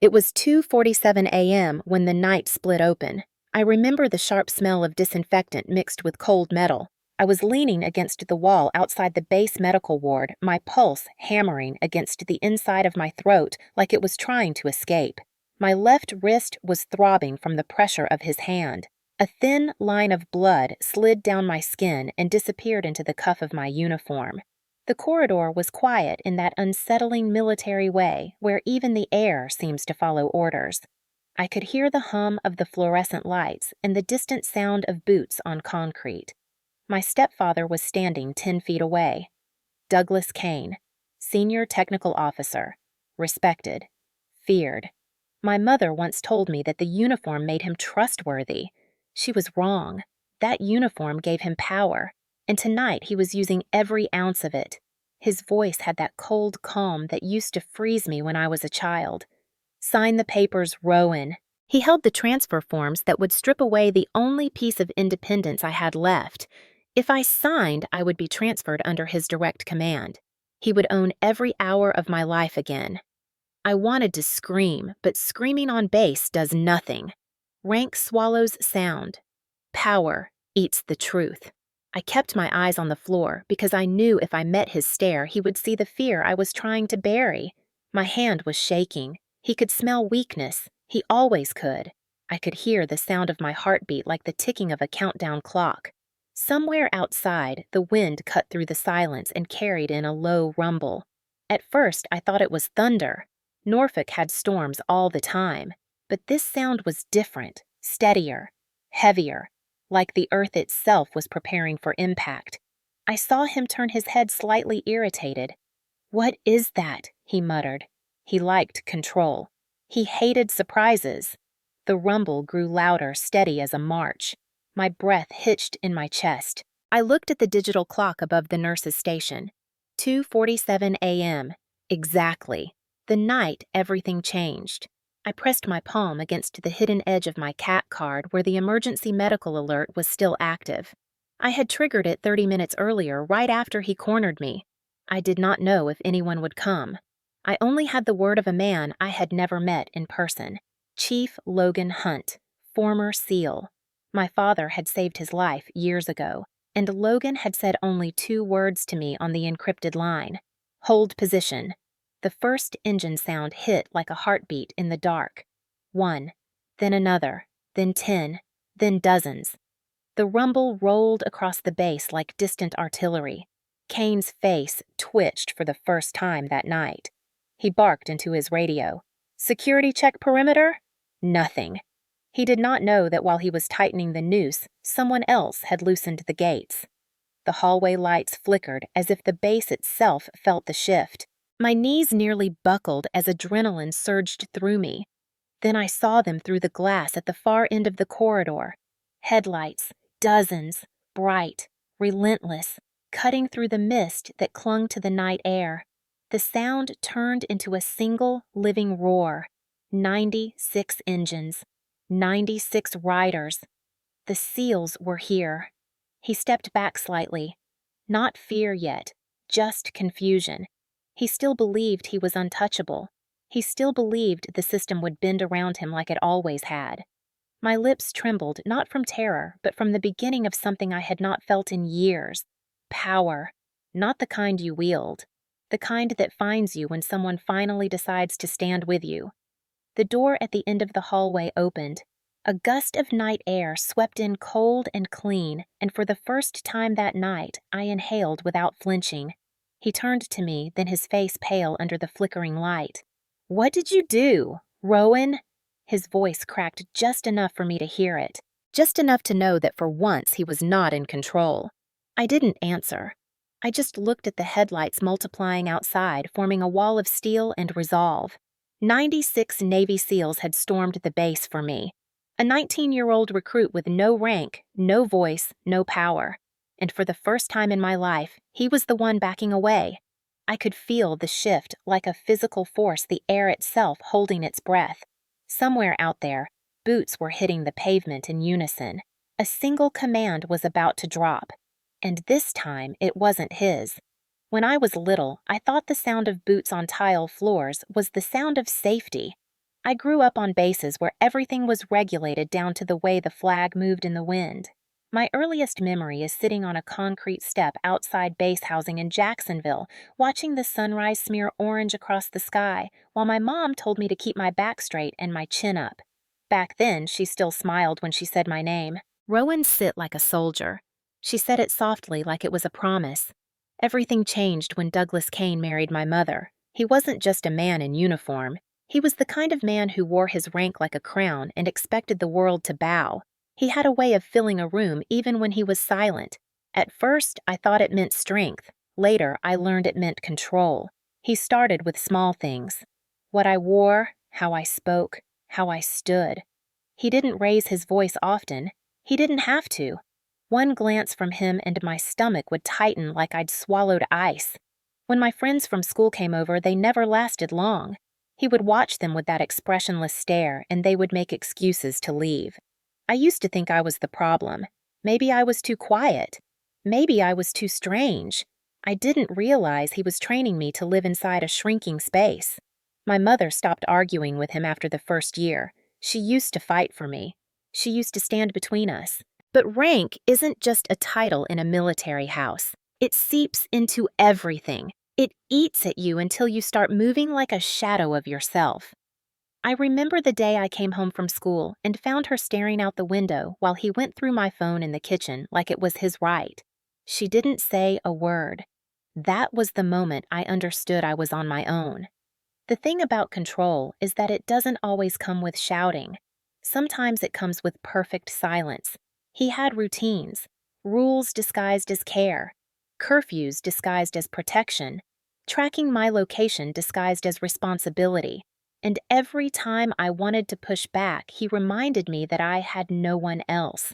It was 2:47 a.m. when the night split open. I remember the sharp smell of disinfectant mixed with cold metal. I was leaning against the wall outside the base medical ward, my pulse hammering against the inside of my throat like it was trying to escape. My left wrist was throbbing from the pressure of his hand. A thin line of blood slid down my skin and disappeared into the cuff of my uniform. The corridor was quiet in that unsettling military way where even the air seems to follow orders. I could hear the hum of the fluorescent lights and the distant sound of boots on concrete. My stepfather was standing 10 feet away. Douglas Kane, senior technical officer, respected, feared. My mother once told me that the uniform made him trustworthy. She was wrong. That uniform gave him power, and tonight he was using every ounce of it. His voice had that cold calm that used to freeze me when I was a child. Sign the papers, Rowan. He held the transfer forms that would strip away the only piece of independence I had left. If I signed, I would be transferred under his direct command. He would own every hour of my life again. I wanted to scream, but screaming on base does nothing. Rank swallows sound. Power eats the truth. I kept my eyes on the floor because I knew if I met his stare, he would see the fear I was trying to bury. My hand was shaking. He could smell weakness. He always could. I could hear the sound of my heartbeat like the ticking of a countdown clock. Somewhere outside, the wind cut through the silence and carried in a low rumble. At first, I thought it was thunder. Norfolk had storms all the time. But this sound was different, steadier, heavier, like the earth itself was preparing for impact. I saw him turn his head slightly irritated. "What is that?" he muttered. He liked control. He hated surprises. The rumble grew louder, steady as a march. My breath hitched in my chest. I looked at the digital clock above the nurse's station. 2:47 a.m. Exactly. The night everything changed. I pressed my palm against the hidden edge of my CAT card where the emergency medical alert was still active. I had triggered it 30 minutes earlier, right after he cornered me. I did not know if anyone would come. I only had the word of a man I had never met in person. Chief Logan Hunt, former SEAL. My father had saved his life years ago, and Logan had said only 2 words to me on the encrypted line. Hold position. The first engine sound hit like a heartbeat in the dark. 1, then another, then 10, then dozens. The rumble rolled across the base like distant artillery. Kane's face twitched for the first time that night. He barked into his radio. "Security check perimeter?" Nothing. He did not know that while he was tightening the noose, someone else had loosened the gates. The hallway lights flickered as if the base itself felt the shift. My knees nearly buckled as adrenaline surged through me. Then I saw them through the glass at the far end of the corridor. Headlights, dozens, bright, relentless, cutting through the mist that clung to the night air. The sound turned into a single living roar. 96 engines. 96 riders. The SEALs were here. He stepped back slightly. Not fear yet, just confusion. He still believed he was untouchable. He still believed the system would bend around him like it always had. My lips trembled, not from terror, but from the beginning of something I had not felt in years. Power. Not the kind you wield. The kind that finds you when someone finally decides to stand with you. The door at the end of the hallway opened. A gust of night air swept in cold and clean, and for the first time that night, I inhaled without flinching. He turned to me, then his face pale under the flickering light. "What did you do, Rowan?" His voice cracked just enough for me to hear it, just enough to know that for once he was not in control. I didn't answer. I just looked at the headlights multiplying outside, forming a wall of steel and resolve. 96 Navy SEALs had stormed the base for me. A 19-year-old recruit with no rank, no voice, no power. And for the first time in my life, he was the one backing away. I could feel the shift like a physical force, the air itself holding its breath. Somewhere out there, boots were hitting the pavement in unison. A single command was about to drop. And this time, it wasn't his. When I was little, I thought the sound of boots on tile floors was the sound of safety. I grew up on bases where everything was regulated down to the way the flag moved in the wind. My earliest memory is sitting on a concrete step outside base housing in Jacksonville, watching the sunrise smear orange across the sky, while my mom told me to keep my back straight and my chin up. Back then, she still smiled when she said my name. Rowan, sit like a soldier. She said it softly, like it was a promise. Everything changed when Douglas Kane married my mother. He wasn't just a man in uniform. He was the kind of man who wore his rank like a crown and expected the world to bow. He had a way of filling a room even when he was silent. At first, I thought it meant strength. Later, I learned it meant control. He started with small things. What I wore, how I spoke, how I stood. He didn't raise his voice often. He didn't have to. One glance from him and my stomach would tighten like I'd swallowed ice. When my friends from school came over, they never lasted long. He would watch them with that expressionless stare, and they would make excuses to leave. I used to think I was the problem. Maybe I was too quiet. Maybe I was too strange. I didn't realize he was training me to live inside a shrinking space. My mother stopped arguing with him after the first year. She used to fight for me. She used to stand between us. But rank isn't just a title in a military house. It seeps into everything. It eats at you until you start moving like a shadow of yourself. I remember the day I came home from school and found her staring out the window while he went through my phone in the kitchen like it was his right. She didn't say a word. That was the moment I understood I was on my own. The thing about control is that it doesn't always come with shouting. Sometimes it comes with perfect silence. He had routines, rules disguised as care, curfews disguised as protection, tracking my location disguised as responsibility. And every time I wanted to push back, he reminded me that I had no one else.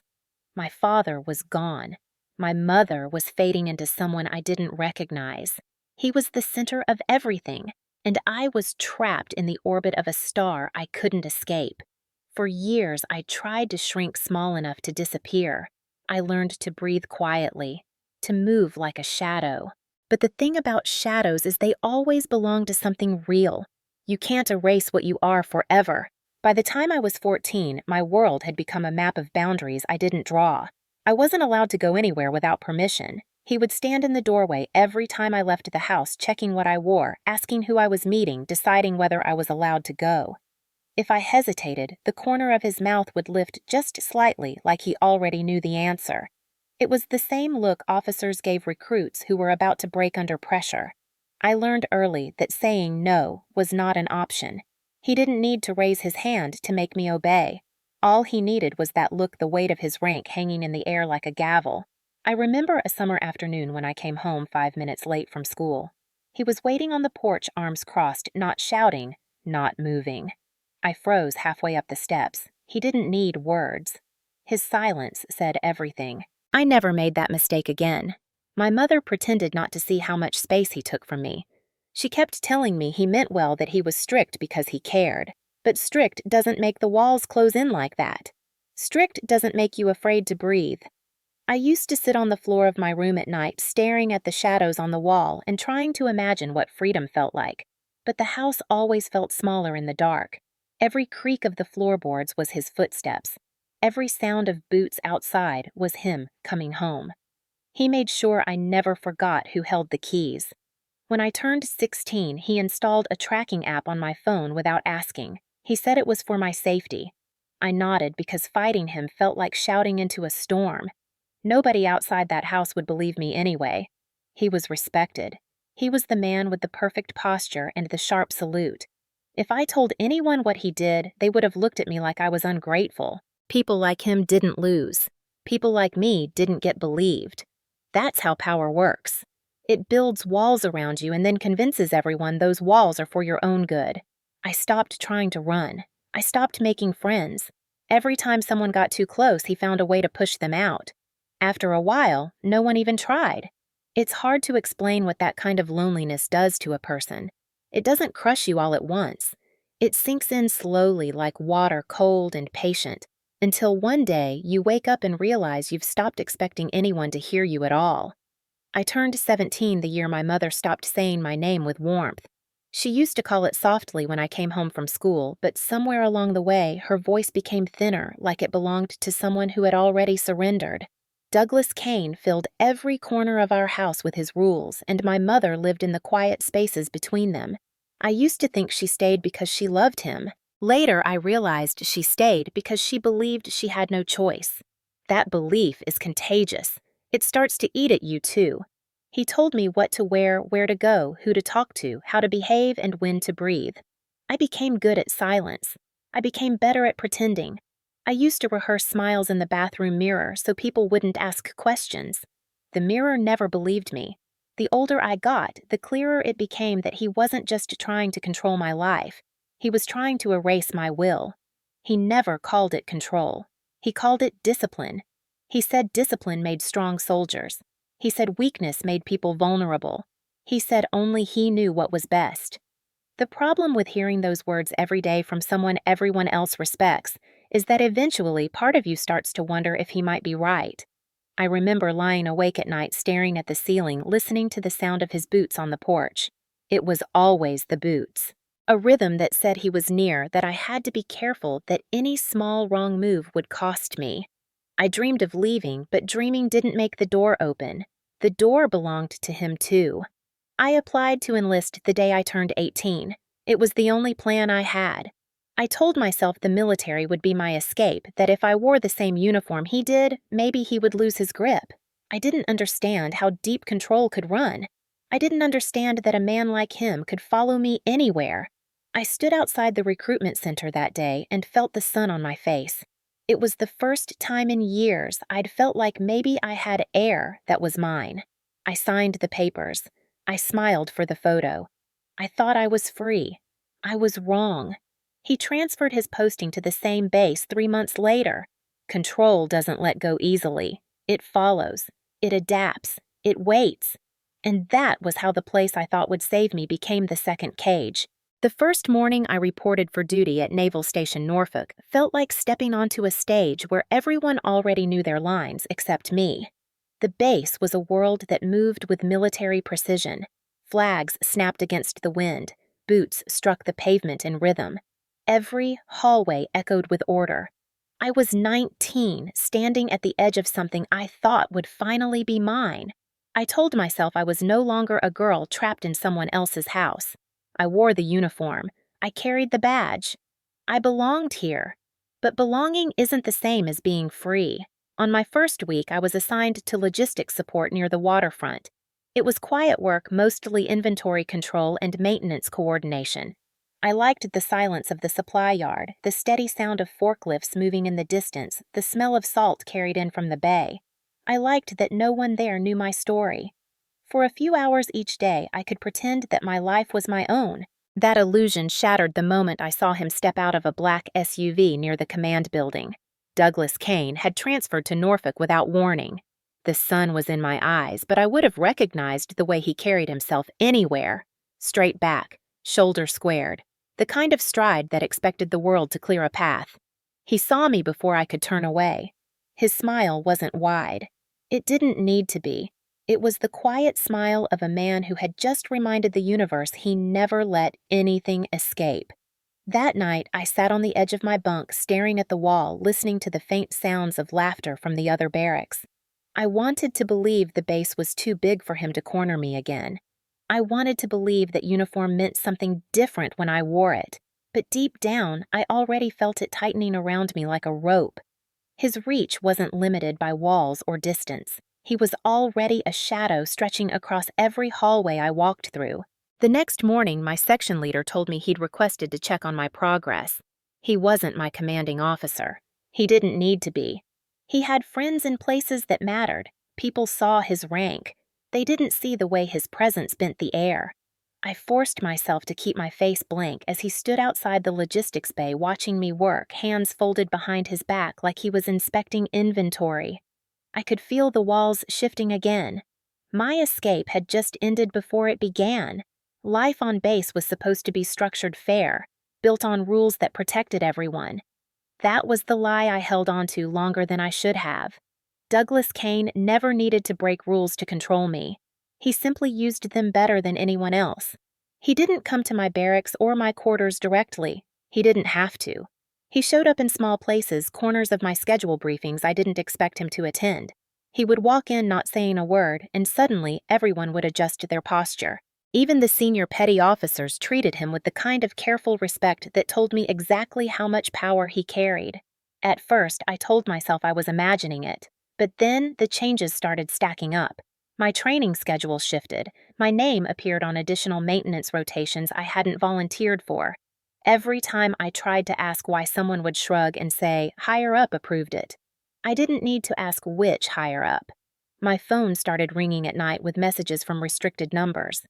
My father was gone. My mother was fading into someone I didn't recognize. He was the center of everything, and I was trapped in the orbit of a star I couldn't escape. For years, I tried to shrink small enough to disappear. I learned to breathe quietly, to move like a shadow. But the thing about shadows is they always belong to something real. You can't erase what you are forever. By the time I was 14, my world had become a map of boundaries I didn't draw. I wasn't allowed to go anywhere without permission. He would stand in the doorway every time I left the house, checking what I wore, asking who I was meeting, deciding whether I was allowed to go. If I hesitated, the corner of his mouth would lift just slightly, like he already knew the answer. It was the same look officers gave recruits who were about to break under pressure. I learned early that saying no was not an option. He didn't need to raise his hand to make me obey. All he needed was that look, the weight of his rank hanging in the air like a gavel. I remember a summer afternoon when I came home 5 minutes late from school. He was waiting on the porch, arms crossed, not shouting, not moving. I froze halfway up the steps. He didn't need words. His silence said everything. I never made that mistake again. My mother pretended not to see how much space he took from me. She kept telling me he meant well, that he was strict because he cared. But strict doesn't make the walls close in like that. Strict doesn't make you afraid to breathe. I used to sit on the floor of my room at night, staring at the shadows on the wall and trying to imagine what freedom felt like. But the house always felt smaller in the dark. Every creak of the floorboards was his footsteps. Every sound of boots outside was him coming home. He made sure I never forgot who held the keys. When I turned 16, he installed a tracking app on my phone without asking. He said it was for my safety. I nodded because fighting him felt like shouting into a storm. Nobody outside that house would believe me anyway. He was respected. He was the man with the perfect posture and the sharp salute. If I told anyone what he did, they would have looked at me like I was ungrateful. People like him didn't lose. People like me didn't get believed. That's how power works. It builds walls around you and then convinces everyone those walls are for your own good. I stopped trying to run. I stopped making friends. Every time someone got too close, he found a way to push them out. After a while, no one even tried. It's hard to explain what that kind of loneliness does to a person. It doesn't crush you all at once. It sinks in slowly like water, cold and patient, until one day you wake up and realize you've stopped expecting anyone to hear you at all. I turned 17 the year my mother stopped saying my name with warmth. She used to call it softly when I came home from school, but somewhere along the way, her voice became thinner, like it belonged to someone who had already surrendered. Douglas Kane filled every corner of our house with his rules, and my mother lived in the quiet spaces between them. I used to think she stayed because she loved him. Later, I realized she stayed because she believed she had no choice. That belief is contagious. It starts to eat at you, too. He told me what to wear, where to go, who to talk to, how to behave, and when to breathe. I became good at silence. I became better at pretending. I used to rehearse smiles in the bathroom mirror so people wouldn't ask questions. The mirror never believed me. The older I got, the clearer it became that he wasn't just trying to control my life. He was trying to erase my will. He never called it control. He called it discipline. He said discipline made strong soldiers. He said weakness made people vulnerable. He said only he knew what was best. The problem with hearing those words every day from someone everyone else respects is that eventually part of you starts to wonder if he might be right. I remember lying awake at night staring at the ceiling, listening to the sound of his boots on the porch. It was always the boots. A rhythm that said he was near, that I had to be careful, that any small wrong move would cost me. I dreamed of leaving, but dreaming didn't make the door open. The door belonged to him, too. I applied to enlist the day I turned 18. It was the only plan I had. I told myself the military would be my escape, that if I wore the same uniform he did, maybe he would lose his grip. I didn't understand how deep control could run. I didn't understand that a man like him could follow me anywhere. I stood outside the recruitment center that day and felt the sun on my face. It was the first time in years I'd felt like maybe I had air that was mine. I signed the papers. I smiled for the photo. I thought I was free. I was wrong. He transferred his posting to the same base 3 months later. Control doesn't let go easily. It follows. It adapts. It waits. And that was how the place I thought would save me became the second cage. The first morning I reported for duty at Naval Station Norfolk felt like stepping onto a stage where everyone already knew their lines except me. The base was a world that moved with military precision. Flags snapped against the wind. Boots struck the pavement in rhythm. Every hallway echoed with order. I was 19, standing at the edge of something I thought would finally be mine. I told myself I was no longer a girl trapped in someone else's house. I wore the uniform. I carried the badge. I belonged here. But belonging isn't the same as being free. On my first week, I was assigned to logistics support near the waterfront. It was quiet work, mostly inventory control and maintenance coordination. I liked the silence of the supply yard, the steady sound of forklifts moving in the distance, the smell of salt carried in from the bay. I liked that no one there knew my story. For a few hours each day, I could pretend that my life was my own. That illusion shattered the moment I saw him step out of a black SUV near the command building. Douglas Kane had transferred to Norfolk without warning. The sun was in my eyes, but I would have recognized the way he carried himself anywhere. Straight back, shoulder squared, the kind of stride that expected the world to clear a path. He saw me before I could turn away. His smile wasn't wide. It didn't need to be. It was the quiet smile of a man who had just reminded the universe he never let anything escape. That night, I sat on the edge of my bunk, staring at the wall, listening to the faint sounds of laughter from the other barracks. I wanted to believe the base was too big for him to corner me again. I wanted to believe that uniform meant something different when I wore it, but deep down, I already felt it tightening around me like a rope. His reach wasn't limited by walls or distance. He was already a shadow stretching across every hallway I walked through. The next morning, my section leader told me he'd requested to check on my progress. He wasn't my commanding officer. He didn't need to be. He had friends in places that mattered. People saw his rank. They didn't see the way his presence bent the air. I forced myself to keep my face blank as he stood outside the logistics bay watching me work, hands folded behind his back like he was inspecting inventory. I could feel the walls shifting again. My escape had just ended before it began. Life on base was supposed to be structured fair, built on rules that protected everyone. That was the lie I held on to longer than I should have. Douglas Kane never needed to break rules to control me. He simply used them better than anyone else. He didn't come to my barracks or my quarters directly. He didn't have to. He showed up in small places, corners of my schedule briefings I didn't expect him to attend. He would walk in not saying a word, and suddenly everyone would adjust their posture. Even the senior petty officers treated him with the kind of careful respect that told me exactly how much power he carried. At first, I told myself I was imagining it, but then the changes started stacking up. My training schedule shifted. My name appeared on additional maintenance rotations I hadn't volunteered for. Every time I tried to ask why, someone would shrug and say, "Higher up approved it." I didn't need to ask which higher up. My phone started ringing at night with messages from restricted numbers.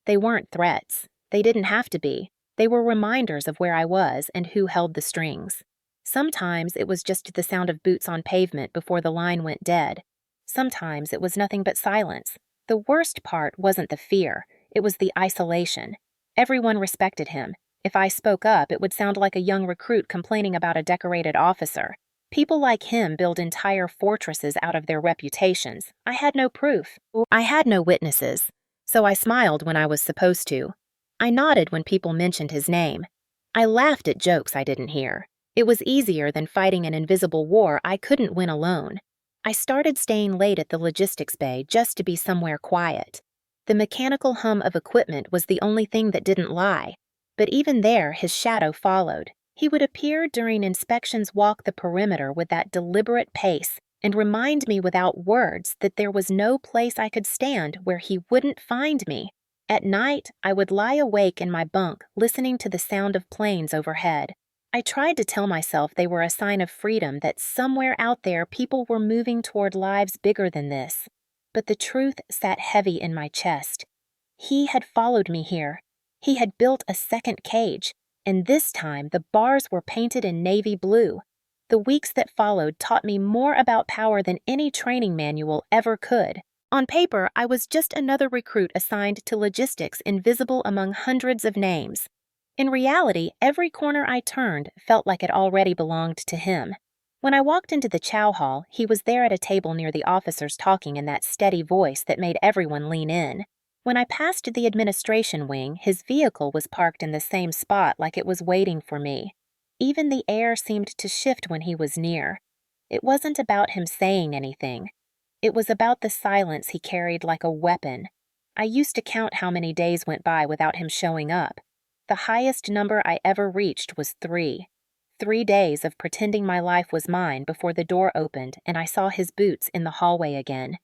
They weren't threats. They didn't have to be. They were reminders of where I was and who held the strings. Sometimes it was just the sound of boots on pavement before the line went dead. Sometimes it was nothing but silence. The worst part wasn't the fear, it was the isolation. Everyone respected him. If I spoke up, it would sound like a young recruit complaining about a decorated officer. People like him build entire fortresses out of their reputations. I had no proof. I had no witnesses. So I smiled when I was supposed to. I nodded when people mentioned his name. I laughed at jokes I didn't hear. It was easier than fighting an invisible war I couldn't win alone. I started staying late at the logistics bay just to be somewhere quiet. The mechanical hum of equipment was the only thing that didn't lie. But even there, his shadow followed. He would appear during inspections, walk the perimeter with that deliberate pace, and remind me without words that there was no place I could stand where he wouldn't find me. At night, I would lie awake in my bunk, listening to the sound of planes overhead. I tried to tell myself they were a sign of freedom, that somewhere out there people were moving toward lives bigger than this. But the truth sat heavy in my chest. He had followed me here. He had built a second cage, and this time the bars were painted in navy blue. The weeks that followed taught me more about power than any training manual ever could. On paper, I was just another recruit assigned to logistics, invisible among hundreds of names. In reality, every corner I turned felt like it already belonged to him. When I walked into the chow hall, he was there at a table near the officers, talking in that steady voice that made everyone lean in. When I passed the administration wing, his vehicle was parked in the same spot, like it was waiting for me. Even the air seemed to shift when he was near. It wasn't about him saying anything. It was about the silence he carried like a weapon. I used to count how many days went by without him showing up. The highest number I ever reached was 3. 3 days of pretending my life was mine before the door opened and I saw his boots in the hallway again.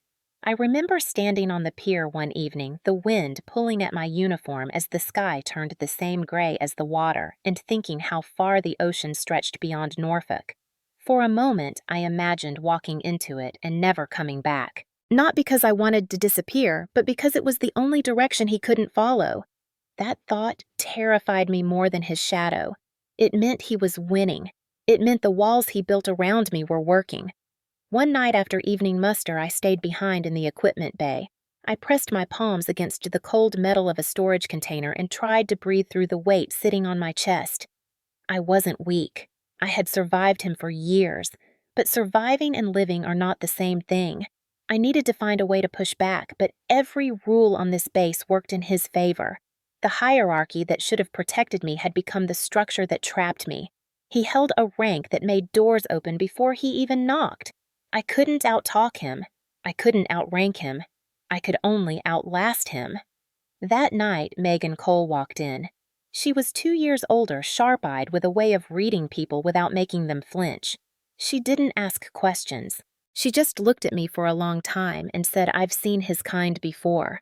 I remember standing on the pier one evening, the wind pulling at my uniform as the sky turned the same gray as the water, and thinking how far the ocean stretched beyond Norfolk. For a moment, I imagined walking into it and never coming back. Not because I wanted to disappear, but because it was the only direction he couldn't follow. That thought terrified me more than his shadow. It meant he was winning. It meant the walls he built around me were working. One night after evening muster, I stayed behind in the equipment bay. I pressed my palms against the cold metal of a storage container and tried to breathe through the weight sitting on my chest. I wasn't weak. I had survived him for years, but surviving and living are not the same thing. I needed to find a way to push back, but every rule on this base worked in his favor. The hierarchy that should have protected me had become the structure that trapped me. He held a rank that made doors open before he even knocked. I couldn't outtalk him. I couldn't outrank him. I could only outlast him. That night, Megan Cole walked in. She was 2 years older, sharp-eyed, with a way of reading people without making them flinch. She didn't ask questions. She just looked at me for a long time and said, "I've seen his kind before."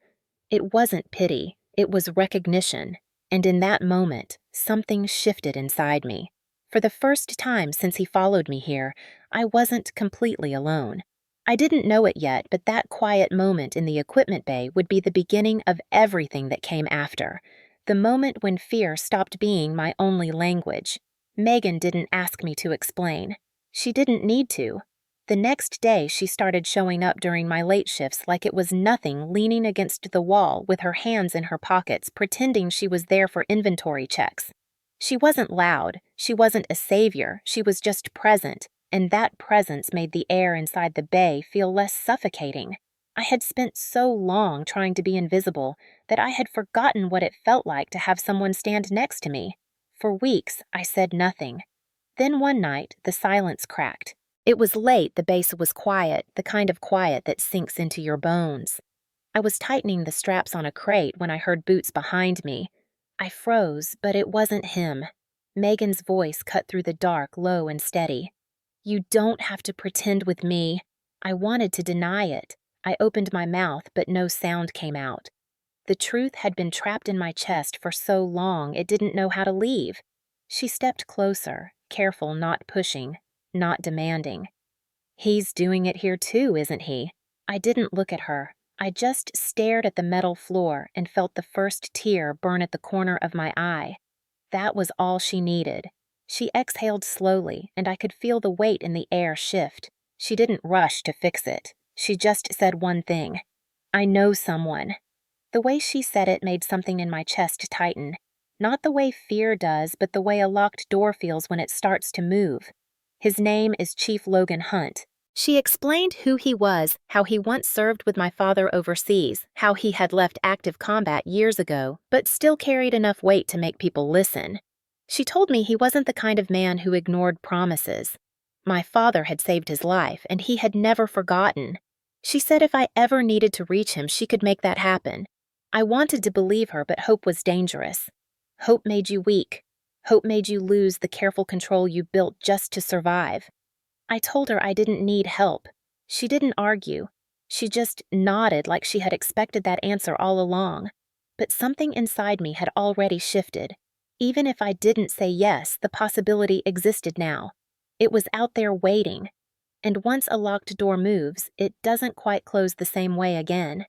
It wasn't pity, it was recognition. And in that moment, something shifted inside me. For the first time since he followed me here, I wasn't completely alone. I didn't know it yet, but that quiet moment in the equipment bay would be the beginning of everything that came after. The moment when fear stopped being my only language. Megan didn't ask me to explain. She didn't need to. The next day, she started showing up during my late shifts like it was nothing, leaning against the wall with her hands in her pockets, pretending she was there for inventory checks. She wasn't loud, she wasn't a savior, she was just present, and that presence made the air inside the bay feel less suffocating. I had spent so long trying to be invisible that I had forgotten what it felt like to have someone stand next to me. For weeks, I said nothing. Then one night, the silence cracked. It was late, the bass was quiet, the kind of quiet that sinks into your bones. I was tightening the straps on a crate when I heard boots behind me. I froze, but it wasn't him. Megan's voice cut through the dark, low and steady. "You don't have to pretend with me." I wanted to deny it. I opened my mouth, but no sound came out. The truth had been trapped in my chest for so long it didn't know how to leave. She stepped closer, careful, not pushing, not demanding. "He's doing it here too, isn't he?" I didn't look at her. I just stared at the metal floor and felt the first tear burn at the corner of my eye. That was all she needed. She exhaled slowly, and I could feel the weight in the air shift. She didn't rush to fix it. She just said one thing. "I know someone." The way she said it made something in my chest tighten. Not the way fear does, but the way a locked door feels when it starts to move. "His name is Chief Logan Hunt." She explained who he was, how he once served with my father overseas, how he had left active combat years ago, but still carried enough weight to make people listen. She told me he wasn't the kind of man who ignored promises. My father had saved his life, and he had never forgotten. She said if I ever needed to reach him, she could make that happen. I wanted to believe her, but hope was dangerous. Hope made you weak. Hope made you lose the careful control you built just to survive. I told her I didn't need help. She didn't argue. She just nodded like she had expected that answer all along. But something inside me had already shifted. Even if I didn't say yes, the possibility existed now. It was out there waiting. And once a locked door moves, it doesn't quite close the same way again.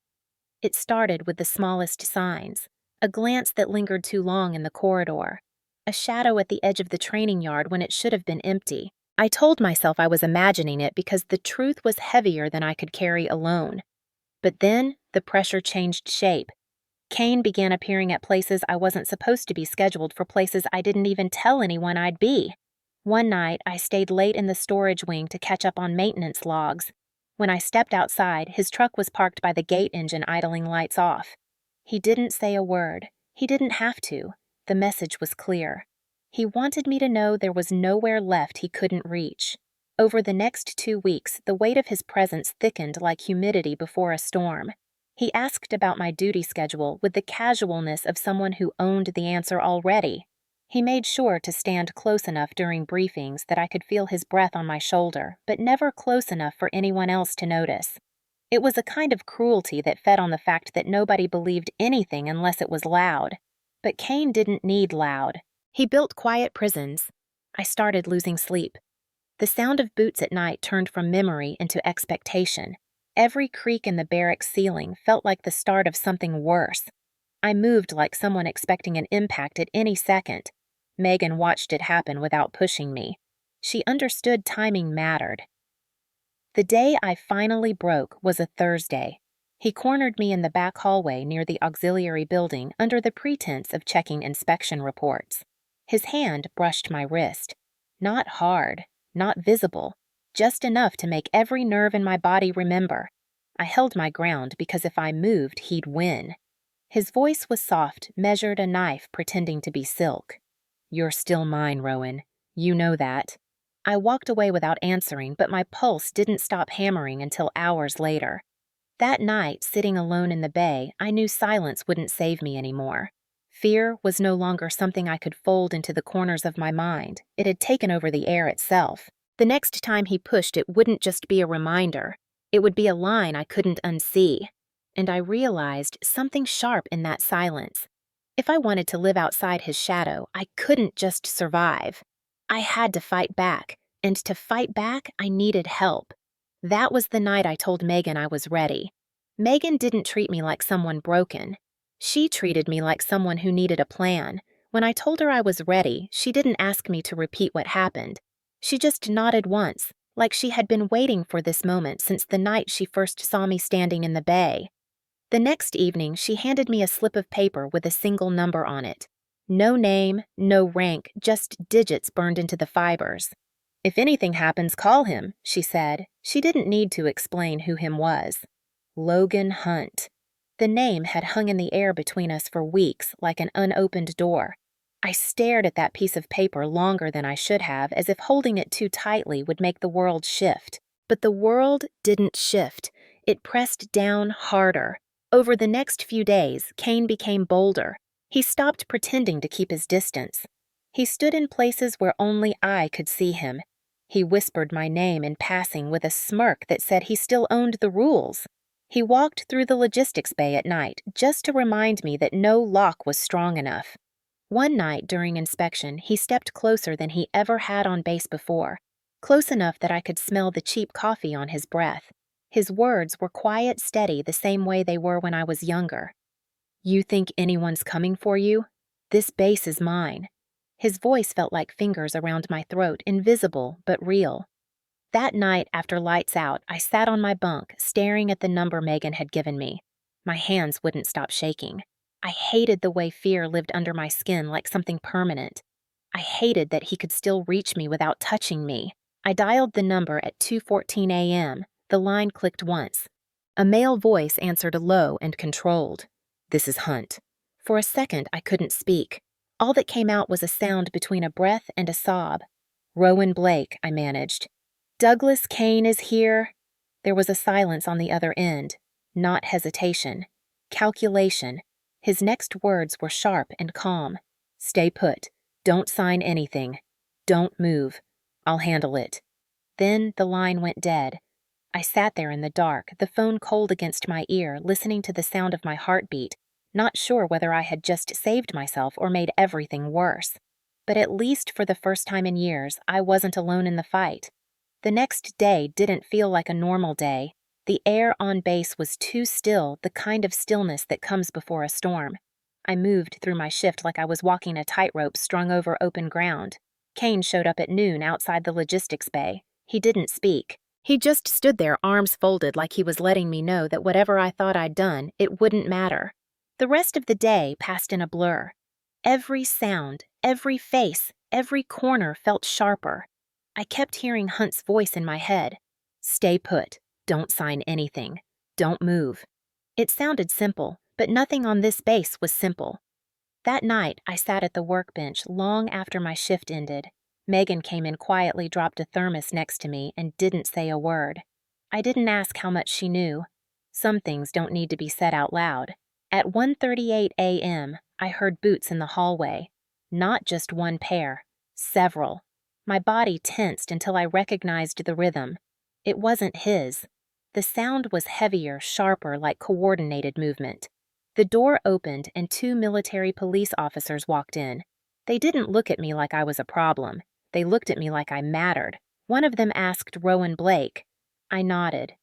It started with the smallest signs. A glance that lingered too long in the corridor. A shadow at the edge of the training yard when it should have been empty. I told myself I was imagining it because the truth was heavier than I could carry alone. But then, the pressure changed shape. Kane began appearing at places I wasn't supposed to be scheduled for, places I didn't even tell anyone I'd be. One night, I stayed late in the storage wing to catch up on maintenance logs. When I stepped outside, his truck was parked by the gate engine, idling, lights off. He didn't say a word. He didn't have to. The message was clear. He wanted me to know there was nowhere left he couldn't reach. Over the next 2 weeks, the weight of his presence thickened like humidity before a storm. He asked about my duty schedule with the casualness of someone who owned the answer already. He made sure to stand close enough during briefings that I could feel his breath on my shoulder, but never close enough for anyone else to notice. It was a kind of cruelty that fed on the fact that nobody believed anything unless it was loud. But Kane didn't need loud. He built quiet prisons. I started losing sleep. The sound of boots at night turned from memory into expectation. Every creak in the barracks ceiling felt like the start of something worse. I moved like someone expecting an impact at any second. Megan watched it happen without pushing me. She understood timing mattered. The day I finally broke was a Thursday. He cornered me in the back hallway near the auxiliary building under the pretense of checking inspection reports. His hand brushed my wrist. Not hard, not visible, just enough to make every nerve in my body remember. I held my ground because if I moved, he'd win. His voice was soft, measured, a knife pretending to be silk. "You're still mine, Rowan. You know that." I walked away without answering, but my pulse didn't stop hammering until hours later. That night, sitting alone in the bay, I knew silence wouldn't save me anymore. Fear was no longer something I could fold into the corners of my mind. It had taken over the air itself. The next time he pushed, it wouldn't just be a reminder. It would be a line I couldn't unsee. And I realized something sharp in that silence. If I wanted to live outside his shadow, I couldn't just survive. I had to fight back, and to fight back, I needed help. That was the night I told Megan I was ready. Megan didn't treat me like someone broken. She treated me like someone who needed a plan. When I told her I was ready, she didn't ask me to repeat what happened. She just nodded once, like she had been waiting for this moment since the night she first saw me standing in the bay. The next evening, she handed me a slip of paper with a single number on it. No name, no rank, just digits burned into the fibers. "If anything happens, call him," she said. She didn't need to explain who him was. Logan Hunt. The name had hung in the air between us for weeks like an unopened door. I stared at that piece of paper longer than I should have, as if holding it too tightly would make the world shift. But the world didn't shift. It pressed down harder. Over the next few days, Kane became bolder. He stopped pretending to keep his distance. He stood in places where only I could see him. He whispered my name in passing with a smirk that said he still owned the rules. He walked through the logistics bay at night just to remind me that no lock was strong enough. One night during inspection, he stepped closer than he ever had on base before, close enough that I could smell the cheap coffee on his breath. His words were quiet, steady, the same way they were when I was younger. "You think anyone's coming for you? This base is mine." His voice felt like fingers around my throat, invisible but real. That night after lights out, I sat on my bunk, staring at the number Megan had given me. My hands wouldn't stop shaking. I hated the way fear lived under my skin like something permanent. I hated that he could still reach me without touching me. I dialed the number at 2:14 a.m. The line clicked once. A male voice answered low and controlled. "This is Hunt." For a second, I couldn't speak. All that came out was a sound between a breath and a sob. "Rowan Blake," I managed. "Douglas Kane is here." There was a silence on the other end. Not hesitation. Calculation. His next words were sharp and calm. "Stay put. Don't sign anything. Don't move. I'll handle it." Then the line went dead. I sat there in the dark, the phone cold against my ear, listening to the sound of my heartbeat, not sure whether I had just saved myself or made everything worse. But at least for the first time in years, I wasn't alone in the fight. The next day didn't feel like a normal day. The air on base was too still, the kind of stillness that comes before a storm. I moved through my shift like I was walking a tightrope strung over open ground. Kane showed up at noon outside the logistics bay. He didn't speak. He just stood there, arms folded, like he was letting me know that whatever I thought I'd done, it wouldn't matter. The rest of the day passed in a blur. Every sound, every face, every corner felt sharper. I kept hearing Hunt's voice in my head. "Stay put. Don't sign anything. Don't move." It sounded simple, but nothing on this base was simple. That night, I sat at the workbench long after my shift ended. Megan came in quietly, dropped a thermos next to me, and didn't say a word. I didn't ask how much she knew. Some things don't need to be said out loud. At 1:38 a.m., I heard boots in the hallway. Not just one pair. Several. My body tensed until I recognized the rhythm. It wasn't his. The sound was heavier, sharper, like coordinated movement. The door opened and 2 military police officers walked in. They didn't look at me like I was a problem. They looked at me like I mattered. One of them asked Rowan Blake. I nodded.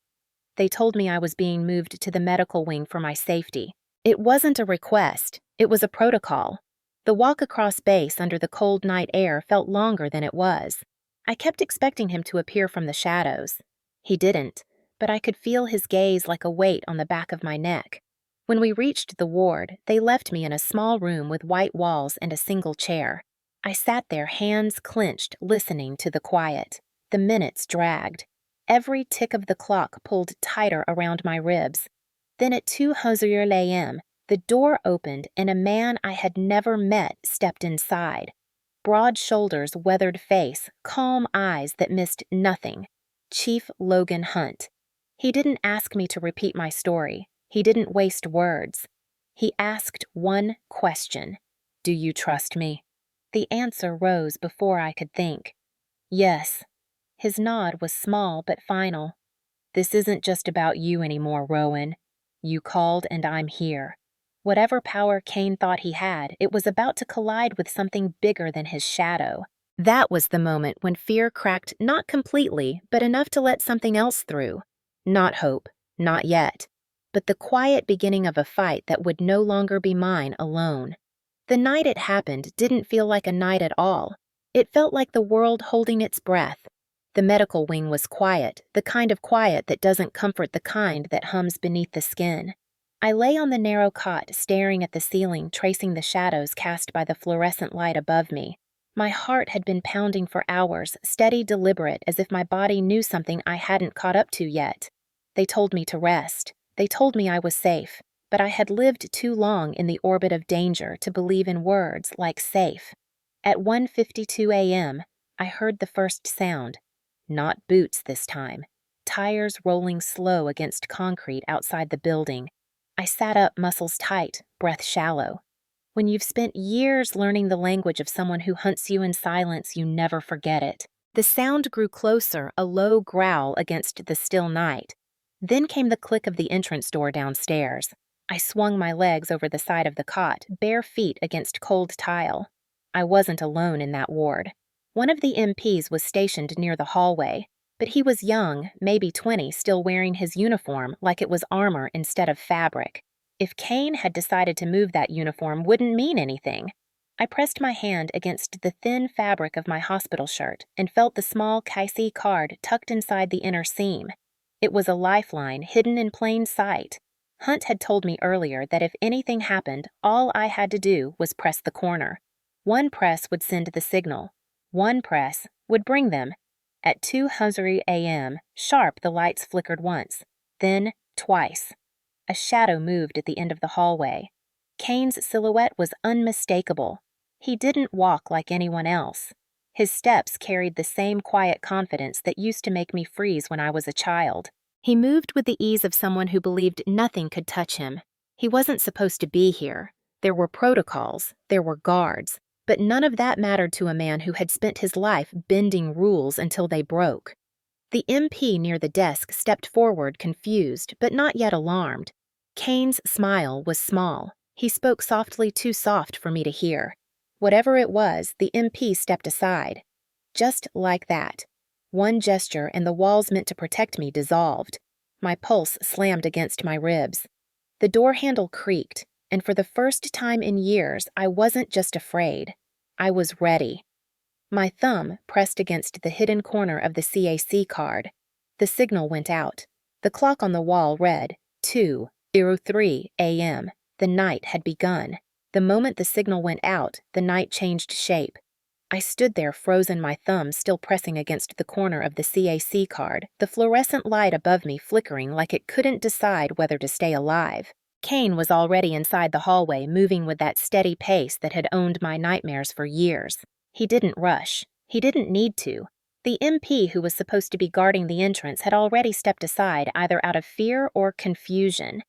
They told me I was being moved to the medical wing for my safety. It wasn't a request. It was a protocol. The walk across base under the cold night air felt longer than it was. I kept expecting him to appear from the shadows. He didn't, but I could feel his gaze like a weight on the back of my neck. When we reached the ward, they left me in a small room with white walls and a single chair. I sat there, hands clenched, listening to the quiet. The minutes dragged. Every tick of the clock pulled tighter around my ribs. Then at 2:00 a.m., the door opened and a man I had never met stepped inside. Broad shoulders, weathered face, calm eyes that missed nothing. Chief Logan Hunt. He didn't ask me to repeat my story. He didn't waste words. He asked one question. "Do you trust me?" The answer rose before I could think. "Yes." His nod was small but final. "This isn't just about you anymore, Rowan. You called and I'm here." Whatever power Kane thought he had, it was about to collide with something bigger than his shadow. That was the moment when fear cracked not completely, but enough to let something else through. Not hope, not yet, but the quiet beginning of a fight that would no longer be mine alone. The night it happened didn't feel like a night at all. It felt like the world holding its breath. The medical wing was quiet, the kind of quiet that doesn't comfort the kind that hums beneath the skin. I lay on the narrow cot, staring at the ceiling, tracing the shadows cast by the fluorescent light above me. My heart had been pounding for hours, steady, deliberate, as if my body knew something I hadn't caught up to yet. They told me to rest. They told me I was safe, but I had lived too long in the orbit of danger to believe in words like safe. At 1:52 a.m., I heard the first sound. Not boots this time. Tires rolling slow against concrete outside the building. I sat up, muscles tight, breath shallow. When you've spent years learning the language of someone who hunts you in silence, you never forget it. The sound grew closer, a low growl against the still night. Then came the click of the entrance door downstairs. I swung my legs over the side of the cot, bare feet against cold tile. I wasn't alone in that ward. One of the MPs was stationed near the hallway, but he was young, maybe 20, still wearing his uniform like it was armor instead of fabric. If Kane had decided to move that uniform wouldn't mean anything. I pressed my hand against the thin fabric of my hospital shirt and felt the small KC card tucked inside the inner seam. It was a lifeline hidden in plain sight. Hunt had told me earlier that if anything happened, all I had to do was press the corner. One press would send the signal. One press would bring them. At 2:00 a.m., sharp the lights flickered once, then twice. A shadow moved at the end of the hallway. Kane's silhouette was unmistakable. He didn't walk like anyone else. His steps carried the same quiet confidence that used to make me freeze when I was a child. He moved with the ease of someone who believed nothing could touch him. He wasn't supposed to be here. There were protocols, there were guards, but none of that mattered to a man who had spent his life bending rules until they broke. The MP near the desk stepped forward, confused, but not yet alarmed. Kane's smile was small. He spoke softly, too soft for me to hear. Whatever it was, the MP stepped aside. Just like that. One gesture and the walls meant to protect me dissolved. My pulse slammed against my ribs. The door handle creaked, and for the first time in years, I wasn't just afraid. I was ready. My thumb pressed against the hidden corner of the CAC card. The signal went out. The clock on the wall read 2:03 a.m. The night had begun. The moment the signal went out, the night changed shape. I stood there, frozen, my thumb still pressing against the corner of the CAC card, the fluorescent light above me flickering like it couldn't decide whether to stay alive. Kane was already inside the hallway, moving with that steady pace that had owned my nightmares for years. He didn't rush. He didn't need to. The MP who was supposed to be guarding the entrance had already stepped aside, either out of fear or confusion.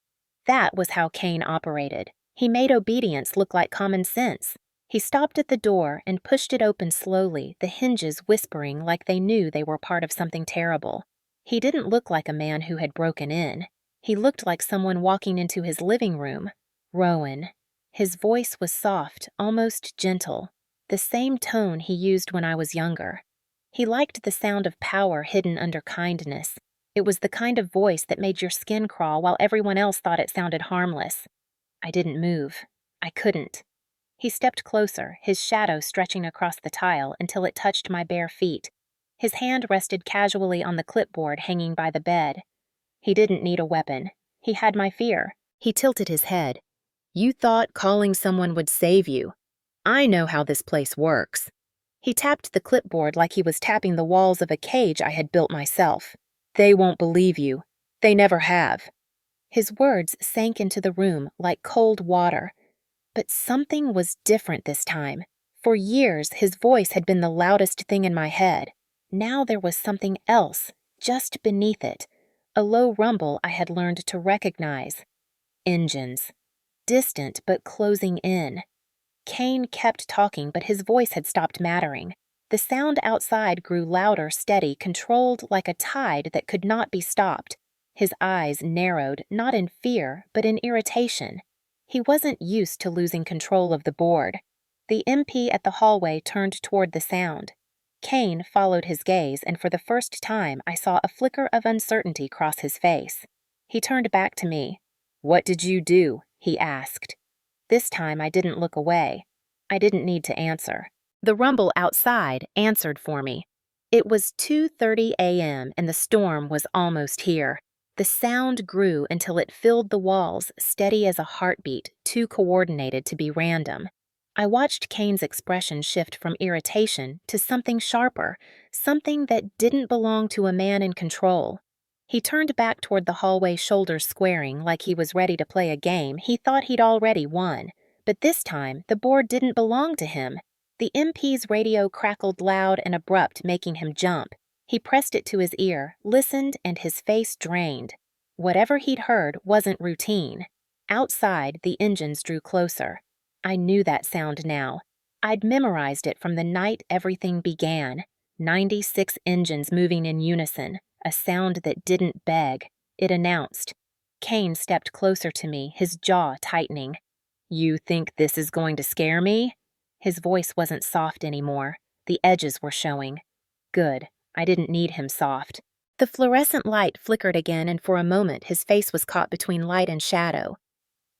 That was how Kane operated. He made obedience look like common sense. He stopped at the door and pushed it open slowly, the hinges whispering like they knew they were part of something terrible. He didn't look like a man who had broken in. He looked like someone walking into his living room. Rowan. His voice was soft, almost gentle, the same tone he used when I was younger. He liked the sound of power hidden under kindness. It was the kind of voice that made your skin crawl while everyone else thought it sounded harmless. I didn't move. I couldn't. He stepped closer, his shadow stretching across the tile until it touched my bare feet. His hand rested casually on the clipboard hanging by the bed. He didn't need a weapon. He had my fear. He tilted his head. You thought calling someone would save you. I know how this place works. He tapped the clipboard like he was tapping the walls of a cage I had built myself. They won't believe you. They never have. His words sank into the room like cold water. But something was different this time. For years, his voice had been the loudest thing in my head. Now there was something else, just beneath it. A low rumble I had learned to recognize. Engines. Distant but closing in. Kane kept talking, but his voice had stopped mattering. The sound outside grew louder, steady, controlled like a tide that could not be stopped. His eyes narrowed, not in fear, but in irritation. He wasn't used to losing control of the board. The MP at the hallway turned toward the sound. Kane followed his gaze, and for the first time I saw a flicker of uncertainty cross his face. He turned back to me. What did you do? He asked. This time I didn't look away. I didn't need to answer. The rumble outside answered for me. It was 2:30 a.m. and the storm was almost here. The sound grew until it filled the walls, steady as a heartbeat, too coordinated to be random. I watched Kane's expression shift from irritation to something sharper, something that didn't belong to a man in control. He turned back toward the hallway, shoulders squaring like he was ready to play a game he thought he'd already won. But this time, the board didn't belong to him. The MP's radio crackled loud and abrupt, making him jump. He pressed it to his ear, listened, and his face drained. Whatever he'd heard wasn't routine. Outside, the engines drew closer. I knew that sound now. I'd memorized it from the night everything began. 96 engines moving in unison, a sound that didn't beg. It announced. Kane stepped closer to me, his jaw tightening. "You think this is going to scare me?" His voice wasn't soft anymore. The edges were showing. Good. I didn't need him soft. The fluorescent light flickered again, and for a moment his face was caught between light and shadow.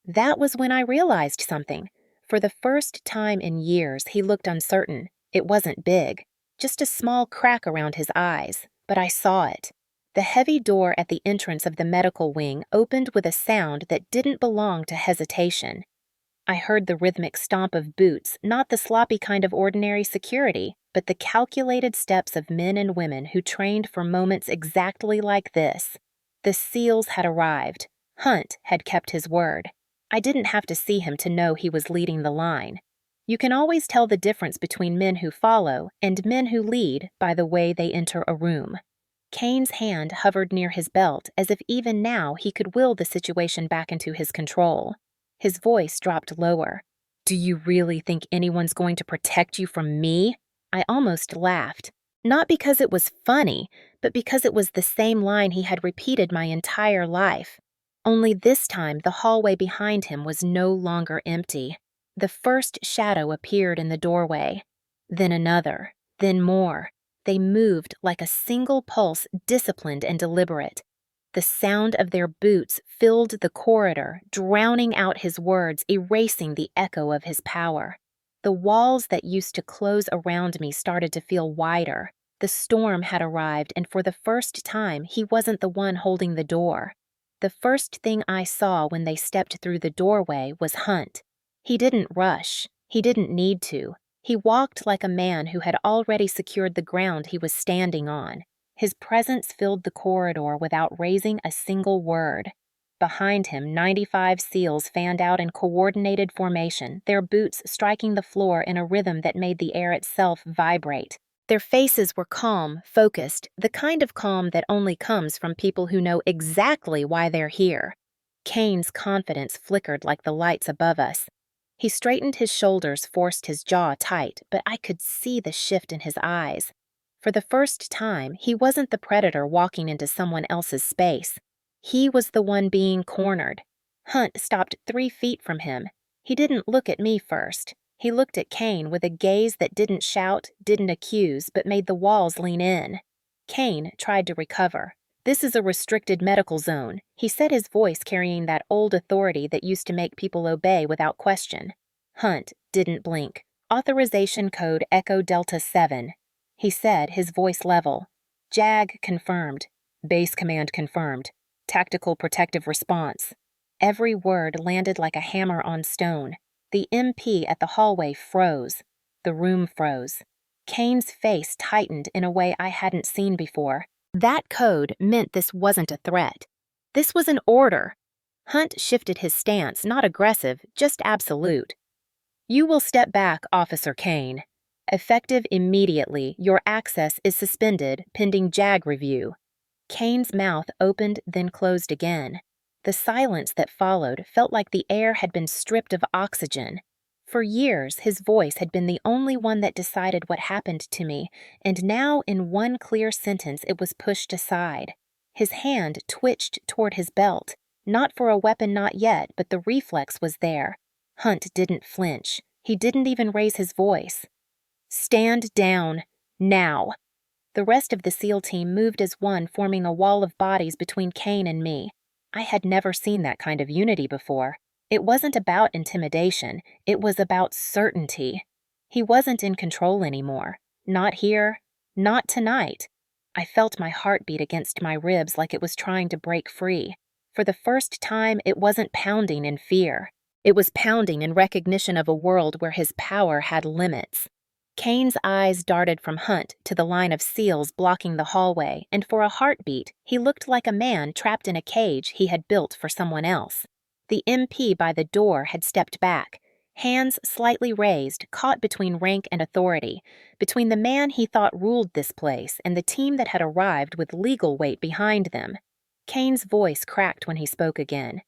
That was when I realized something. For the first time in years, he looked uncertain. It wasn't big, just a small crack around his eyes, but I saw it. The heavy door at the entrance of the medical wing opened with a sound that didn't belong to hesitation. I heard the rhythmic stomp of boots, not the sloppy kind of ordinary security, but the calculated steps of men and women who trained for moments exactly like this. The SEALs had arrived. Hunt had kept his word. I didn't have to see him to know he was leading the line. You can always tell the difference between men who follow and men who lead by the way they enter a room. Kane's hand hovered near his belt as if even now he could will the situation back into his control. His voice dropped lower. "Do you really think anyone's going to protect you from me?" I almost laughed. Not because it was funny, but because it was the same line he had repeated my entire life. Only this time the hallway behind him was no longer empty. The first shadow appeared in the doorway. Then another. Then more. They moved like a single pulse, disciplined and deliberate. The sound of their boots filled the corridor, drowning out his words, erasing the echo of his power. The walls that used to close around me started to feel wider. The storm had arrived, and for the first time, he wasn't the one holding the door. The first thing I saw when they stepped through the doorway was Hunt. He didn't rush. He didn't need to. He walked like a man who had already secured the ground he was standing on. His presence filled the corridor without raising a single word. Behind him, 95 SEALs fanned out in coordinated formation, their boots striking the floor in a rhythm that made the air itself vibrate. Their faces were calm, focused, the kind of calm that only comes from people who know exactly why they're here. Kane's confidence flickered like the lights above us. He straightened his shoulders, forced his jaw tight, but I could see the shift in his eyes. For the first time, he wasn't the predator walking into someone else's space. He was the one being cornered. Hunt stopped 3 feet from him. He didn't look at me first. He looked at Kane with a gaze that didn't shout, didn't accuse, but made the walls lean in. Kane tried to recover. "This is a restricted medical zone," he said, his voice carrying that old authority that used to make people obey without question. Hunt didn't blink. "Authorization code Echo Delta 7. He said, his voice level. "JAG confirmed. Base command confirmed. Tactical protective response." Every word landed like a hammer on stone. The MP at the hallway froze. The room froze. Kane's face tightened in a way I hadn't seen before. That code meant this wasn't a threat. This was an order. Hunt shifted his stance, not aggressive, just absolute. "You will step back, Officer Kane. Effective immediately, your access is suspended pending JAG review." Kane's mouth opened, then closed again. The silence that followed felt like the air had been stripped of oxygen. For years, his voice had been the only one that decided what happened to me, and now in one clear sentence it was pushed aside. His hand twitched toward his belt, not for a weapon not yet, but the reflex was there. Hunt didn't flinch. He didn't even raise his voice. "Stand down. Now." The rest of the SEAL team moved as one, forming a wall of bodies between Kane and me. I had never seen that kind of unity before. It wasn't about intimidation. It was about certainty. He wasn't in control anymore. Not here. Not tonight. I felt my heart beat against my ribs like it was trying to break free. For the first time, it wasn't pounding in fear. It was pounding in recognition of a world where his power had limits. Kane's eyes darted from Hunt to the line of seals blocking the hallway, and for a heartbeat, he looked like a man trapped in a cage he had built for someone else. The MP by the door had stepped back, hands slightly raised, caught between rank and authority, between the man he thought ruled this place and the team that had arrived with legal weight behind them. Kane's voice cracked when he spoke again.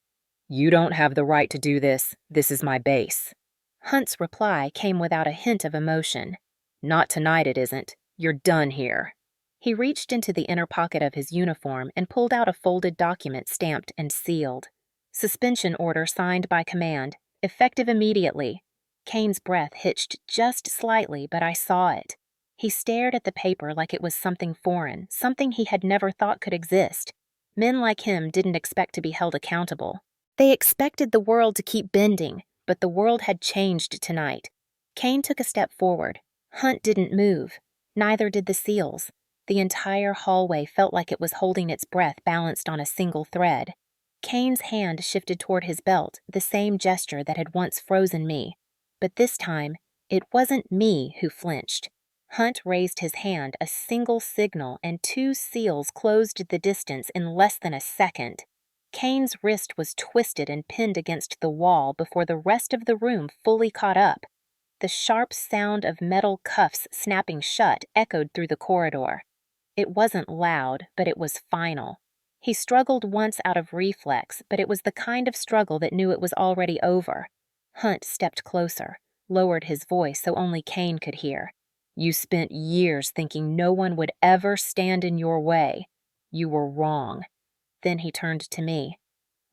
"You don't have the right to do this. This is my base." Hunt's reply came without a hint of emotion. "Not tonight, it isn't. You're done here." He reached into the inner pocket of his uniform and pulled out a folded document stamped and sealed. Suspension order signed by command, effective immediately. Kane's breath hitched just slightly, but I saw it. He stared at the paper like it was something foreign, something he had never thought could exist. Men like him didn't expect to be held accountable. They expected the world to keep bending, but the world had changed tonight. Kane took a step forward. Hunt didn't move. Neither did the seals. The entire hallway felt like it was holding its breath balanced on a single thread. Kane's hand shifted toward his belt, the same gesture that had once frozen me. But this time, it wasn't me who flinched. Hunt raised his hand, a single signal, and two seals closed the distance in less than a second. Kane's wrist was twisted and pinned against the wall before the rest of the room fully caught up. The sharp sound of metal cuffs snapping shut echoed through the corridor. It wasn't loud, but it was final. He struggled once out of reflex, but it was the kind of struggle that knew it was already over. Hunt stepped closer, lowered his voice so only Kane could hear. "You spent years thinking no one would ever stand in your way. You were wrong." Then he turned to me.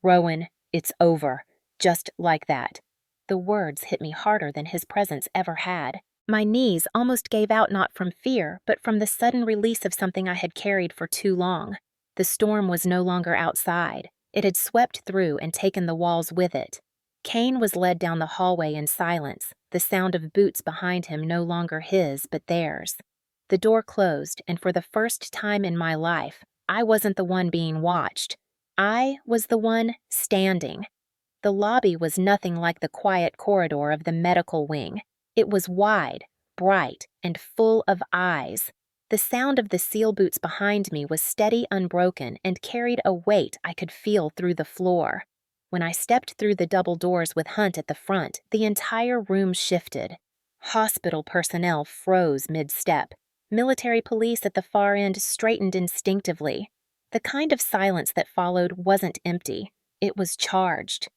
"Rowan, it's over. Just like that." The words hit me harder than his presence ever had. My knees almost gave out, not from fear, but from the sudden release of something I had carried for too long. The storm was no longer outside. It had swept through and taken the walls with it. Kane was led down the hallway in silence, the sound of boots behind him no longer his, but theirs. The door closed, and for the first time in my life, I wasn't the one being watched. I was the one standing. The lobby was nothing like the quiet corridor of the medical wing. It was wide, bright, and full of eyes. The sound of the seal boots behind me was steady, unbroken, and carried a weight I could feel through the floor. When I stepped through the double doors with Hunt at the front, the entire room shifted. Hospital personnel froze mid-step. Military police at the far end straightened instinctively. The kind of silence that followed wasn't empty. It was charged.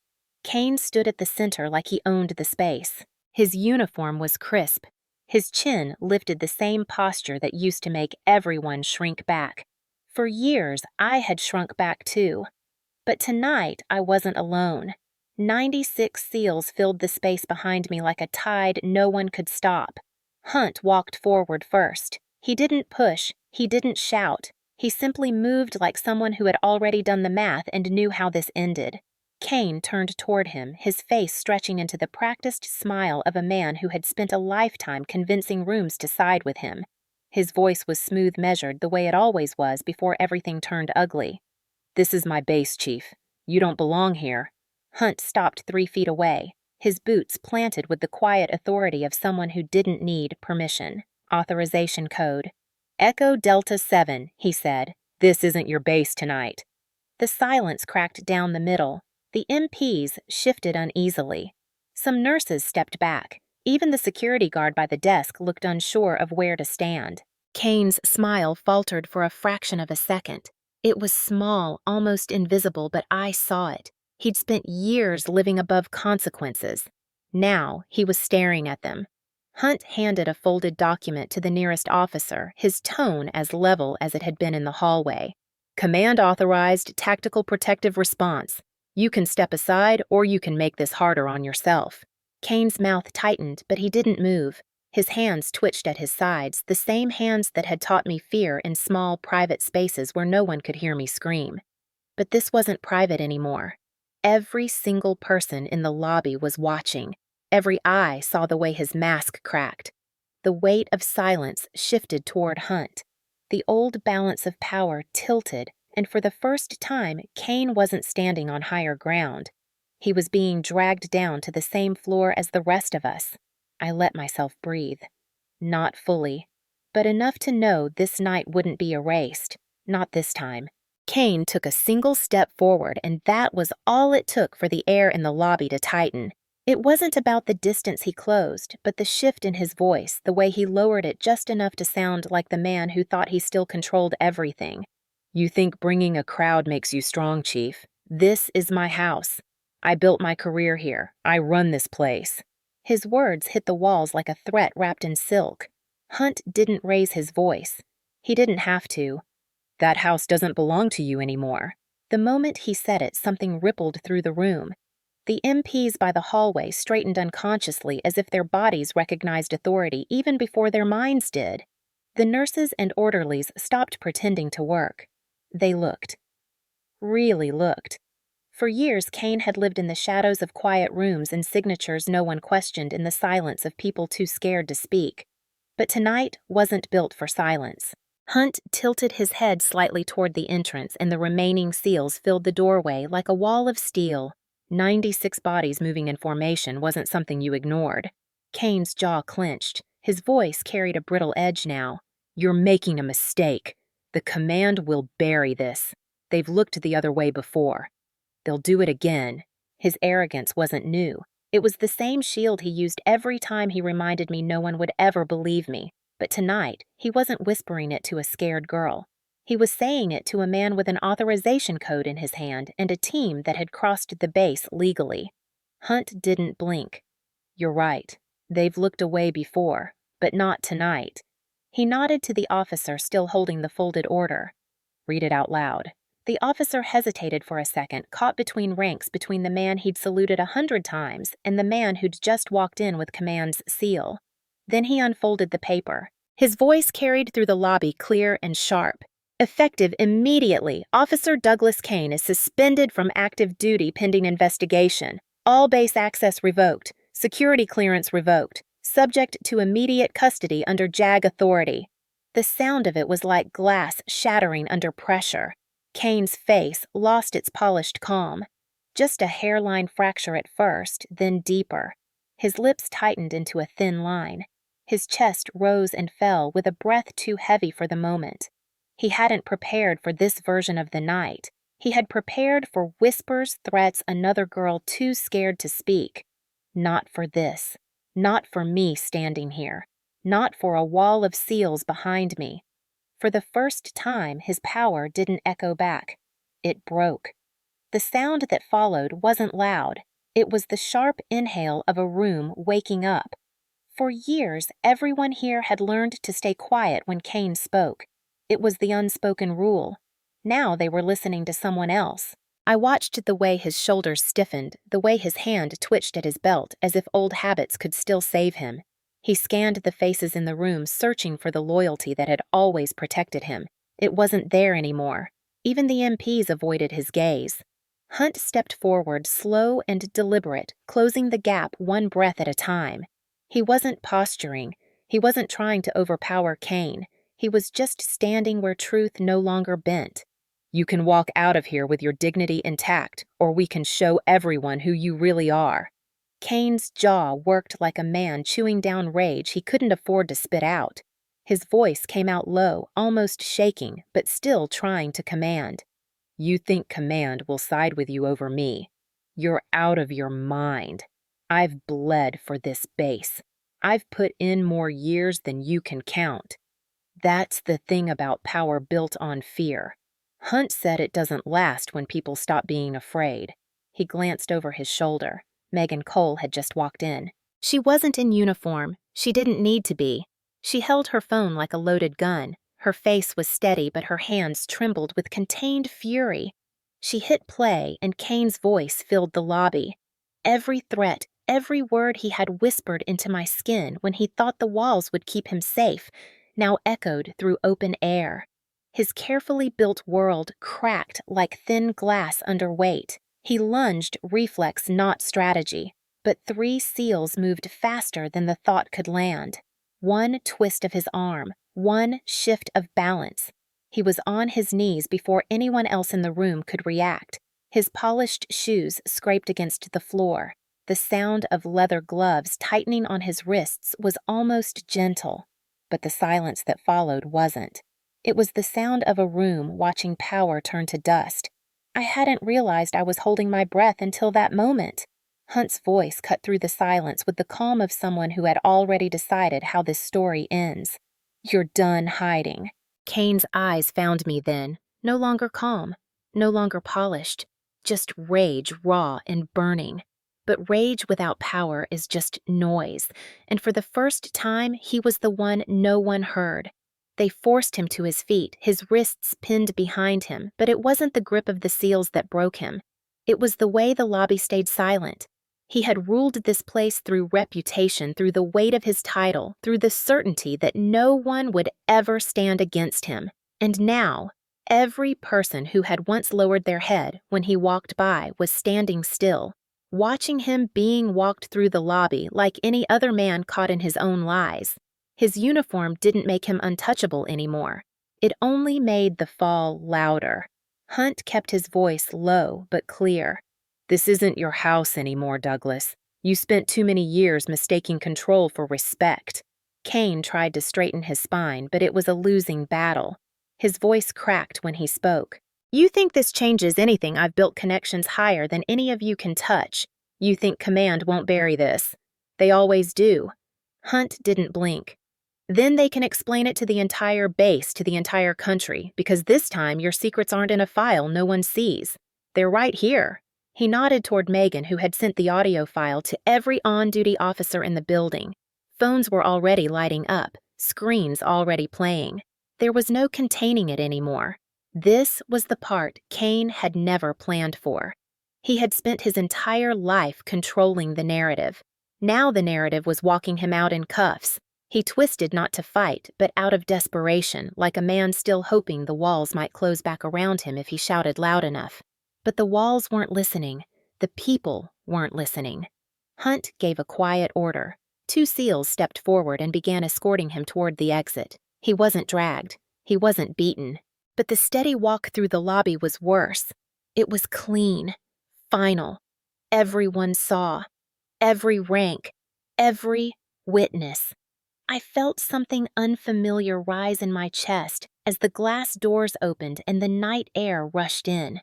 Kane stood at the center like he owned the space. His uniform was crisp. His chin lifted the same posture that used to make everyone shrink back. For years, I had shrunk back too. But tonight, I wasn't alone. 96 seals filled the space behind me like a tide no one could stop. Hunt walked forward first. He didn't push. He didn't shout. He simply moved like someone who had already done the math and knew how this ended. Kane turned toward him, his face stretching into the practiced smile of a man who had spent a lifetime convincing rooms to side with him. His voice was smooth measured the way it always was before everything turned ugly. "This is my base, Chief. You don't belong here." Hunt stopped 3 feet away, his boots planted with the quiet authority of someone who didn't need permission. Authorization code. "Echo Delta 7, he said. "This isn't your base tonight." The silence cracked down the middle. The MPs shifted uneasily. Some nurses stepped back. Even the security guard by the desk looked unsure of where to stand. Kane's smile faltered for a fraction of a second. It was small, almost invisible, but I saw it. He'd spent years living above consequences. Now he was staring at them. Hunt handed a folded document to the nearest officer, his tone as level as it had been in the hallway. "Command authorized tactical protective response. You can step aside or you can make this harder on yourself." Kane's mouth tightened, but he didn't move. His hands twitched at his sides, the same hands that had taught me fear in small, private spaces where no one could hear me scream. But this wasn't private anymore. Every single person in the lobby was watching. Every eye saw the way his mask cracked. The weight of silence shifted toward Hunt. The old balance of power tilted, and for the first time, Kane wasn't standing on higher ground. He was being dragged down to the same floor as the rest of us. I let myself breathe. Not fully, but enough to know this night wouldn't be erased. Not this time. Kane took a single step forward, and that was all it took for the air in the lobby to tighten. It wasn't about the distance he closed, but the shift in his voice, the way he lowered it just enough to sound like the man who thought he still controlled everything. You think bringing a crowd makes you strong, Chief? This is my house. I built my career here. I run this place. His words hit the walls like a threat wrapped in silk. Hunt didn't raise his voice. He didn't have to. That house doesn't belong to you anymore. The moment he said it, something rippled through the room. The MPs by the hallway straightened unconsciously as if their bodies recognized authority even before their minds did. The nurses and orderlies stopped pretending to work. They looked. Really looked. For years, Kane had lived in the shadows of quiet rooms and signatures no one questioned in the silence of people too scared to speak. But tonight wasn't built for silence. Hunt tilted his head slightly toward the entrance, and the remaining seals filled the doorway like a wall of steel. 96 bodies moving in formation wasn't something you ignored. Kane's jaw clenched. His voice carried a brittle edge now. You're making a mistake. The command will bury this. They've looked the other way before. They'll do it again. His arrogance wasn't new. It was the same shield he used every time he reminded me no one would ever believe me. But tonight, he wasn't whispering it to a scared girl. He was saying it to a man with an authorization code in his hand and a team that had crossed the base legally. Hunt didn't blink. You're right. They've looked away before, but not tonight. He nodded to the officer still holding the folded order. Read it out loud. The officer hesitated for a second, caught between ranks between the man he'd saluted 100 times and the man who'd just walked in with command's seal. Then he unfolded the paper. His voice carried through the lobby clear and sharp. Effective immediately, Officer Douglas Kane is suspended from active duty pending investigation. All base access revoked. Security clearance revoked. Subject to immediate custody under JAG authority. The sound of it was like glass shattering under pressure. Kane's face lost its polished calm. Just a hairline fracture at first, then deeper. His lips tightened into a thin line. His chest rose and fell with a breath too heavy for the moment. He hadn't prepared for this version of the night. He had prepared for whispers, threats, another girl too scared to speak. Not for this. Not for me standing here. Not for a wall of seals behind me. For the first time, his power didn't echo back. It broke. The sound that followed wasn't loud. It was the sharp inhale of a room waking up. For years, everyone here had learned to stay quiet when Kane spoke. It was the unspoken rule. Now they were listening to someone else. I watched the way his shoulders stiffened, the way his hand twitched at his belt as if old habits could still save him. He scanned the faces in the room, searching for the loyalty that had always protected him. It wasn't there anymore. Even the MPs avoided his gaze. Hunt stepped forward, slow and deliberate, closing the gap one breath at a time. He wasn't posturing. He wasn't trying to overpower Kane. He was just standing where truth no longer bent. You can walk out of here with your dignity intact, or we can show everyone who you really are. Kane's jaw worked like a man chewing down rage he couldn't afford to spit out. His voice came out low, almost shaking, but still trying to command. You think command will side with you over me. You're out of your mind. I've bled for this base. I've put in more years than you can count. That's the thing about power built on fear. Hunt said it doesn't last when people stop being afraid. He glanced over his shoulder. Megan Cole had just walked in. She wasn't in uniform. She didn't need to be. She held her phone like a loaded gun. Her face was steady, but her hands trembled with contained fury. She hit play, and Kane's voice filled the lobby. Every threat, every word he had whispered into my skin when he thought the walls would keep him safe, now echoed through open air. His carefully built world cracked like thin glass under weight. He lunged, reflex, not strategy. But 3 seals moved faster than the thought could land. One twist of his arm, one shift of balance. He was on his knees before anyone else in the room could react. His polished shoes scraped against the floor. The sound of leather gloves tightening on his wrists was almost gentle. but the silence that followed wasn't. It was the sound of a room watching power turn to dust. I hadn't realized I was holding my breath until that moment. Hunt's voice cut through the silence with the calm of someone who had already decided how this story ends. "You're done hiding." Kane's eyes found me then, no longer calm, no longer polished, just rage raw and burning. But rage without power is just noise, and for the first time, he was the one no one heard. They forced him to his feet, his wrists pinned behind him, but it wasn't the grip of the seals that broke him. It was the way the lobby stayed silent. He had ruled this place through reputation, through the weight of his title, through the certainty that no one would ever stand against him. And now, every person who had once lowered their head when he walked by was standing still, watching him being walked through the lobby like any other man caught in his own lies. His uniform didn't make him untouchable anymore. It only made the fall louder. Hunt kept his voice low but clear. "This isn't your house anymore, Douglas. You spent too many years mistaking control for respect." Kane tried to straighten his spine, but it was a losing battle. His voice cracked when he spoke. "You think this changes anything? I've built connections higher than any of you can touch. You think command won't bury this. They always do." Hunt didn't blink. "Then they can explain it to the entire base, to the entire country, because this time your secrets aren't in a file no one sees. They're right here." He nodded toward Megan, who had sent the audio file to every on-duty officer in the building. Phones were already lighting up, screens already playing. There was no containing it anymore. This was the part Kane had never planned for. He had spent his entire life controlling the narrative. Now the narrative was walking him out in cuffs. He twisted not to fight, but out of desperation, like a man still hoping the walls might close back around him if he shouted loud enough. But the walls weren't listening. The people weren't listening. Hunt gave a quiet order. 2 SEALs stepped forward and began escorting him toward the exit. He wasn't dragged. He wasn't beaten. But the steady walk through the lobby was worse. It was clean, final. Everyone saw. Every rank. Every witness. I felt something unfamiliar rise in my chest as the glass doors opened and the night air rushed in.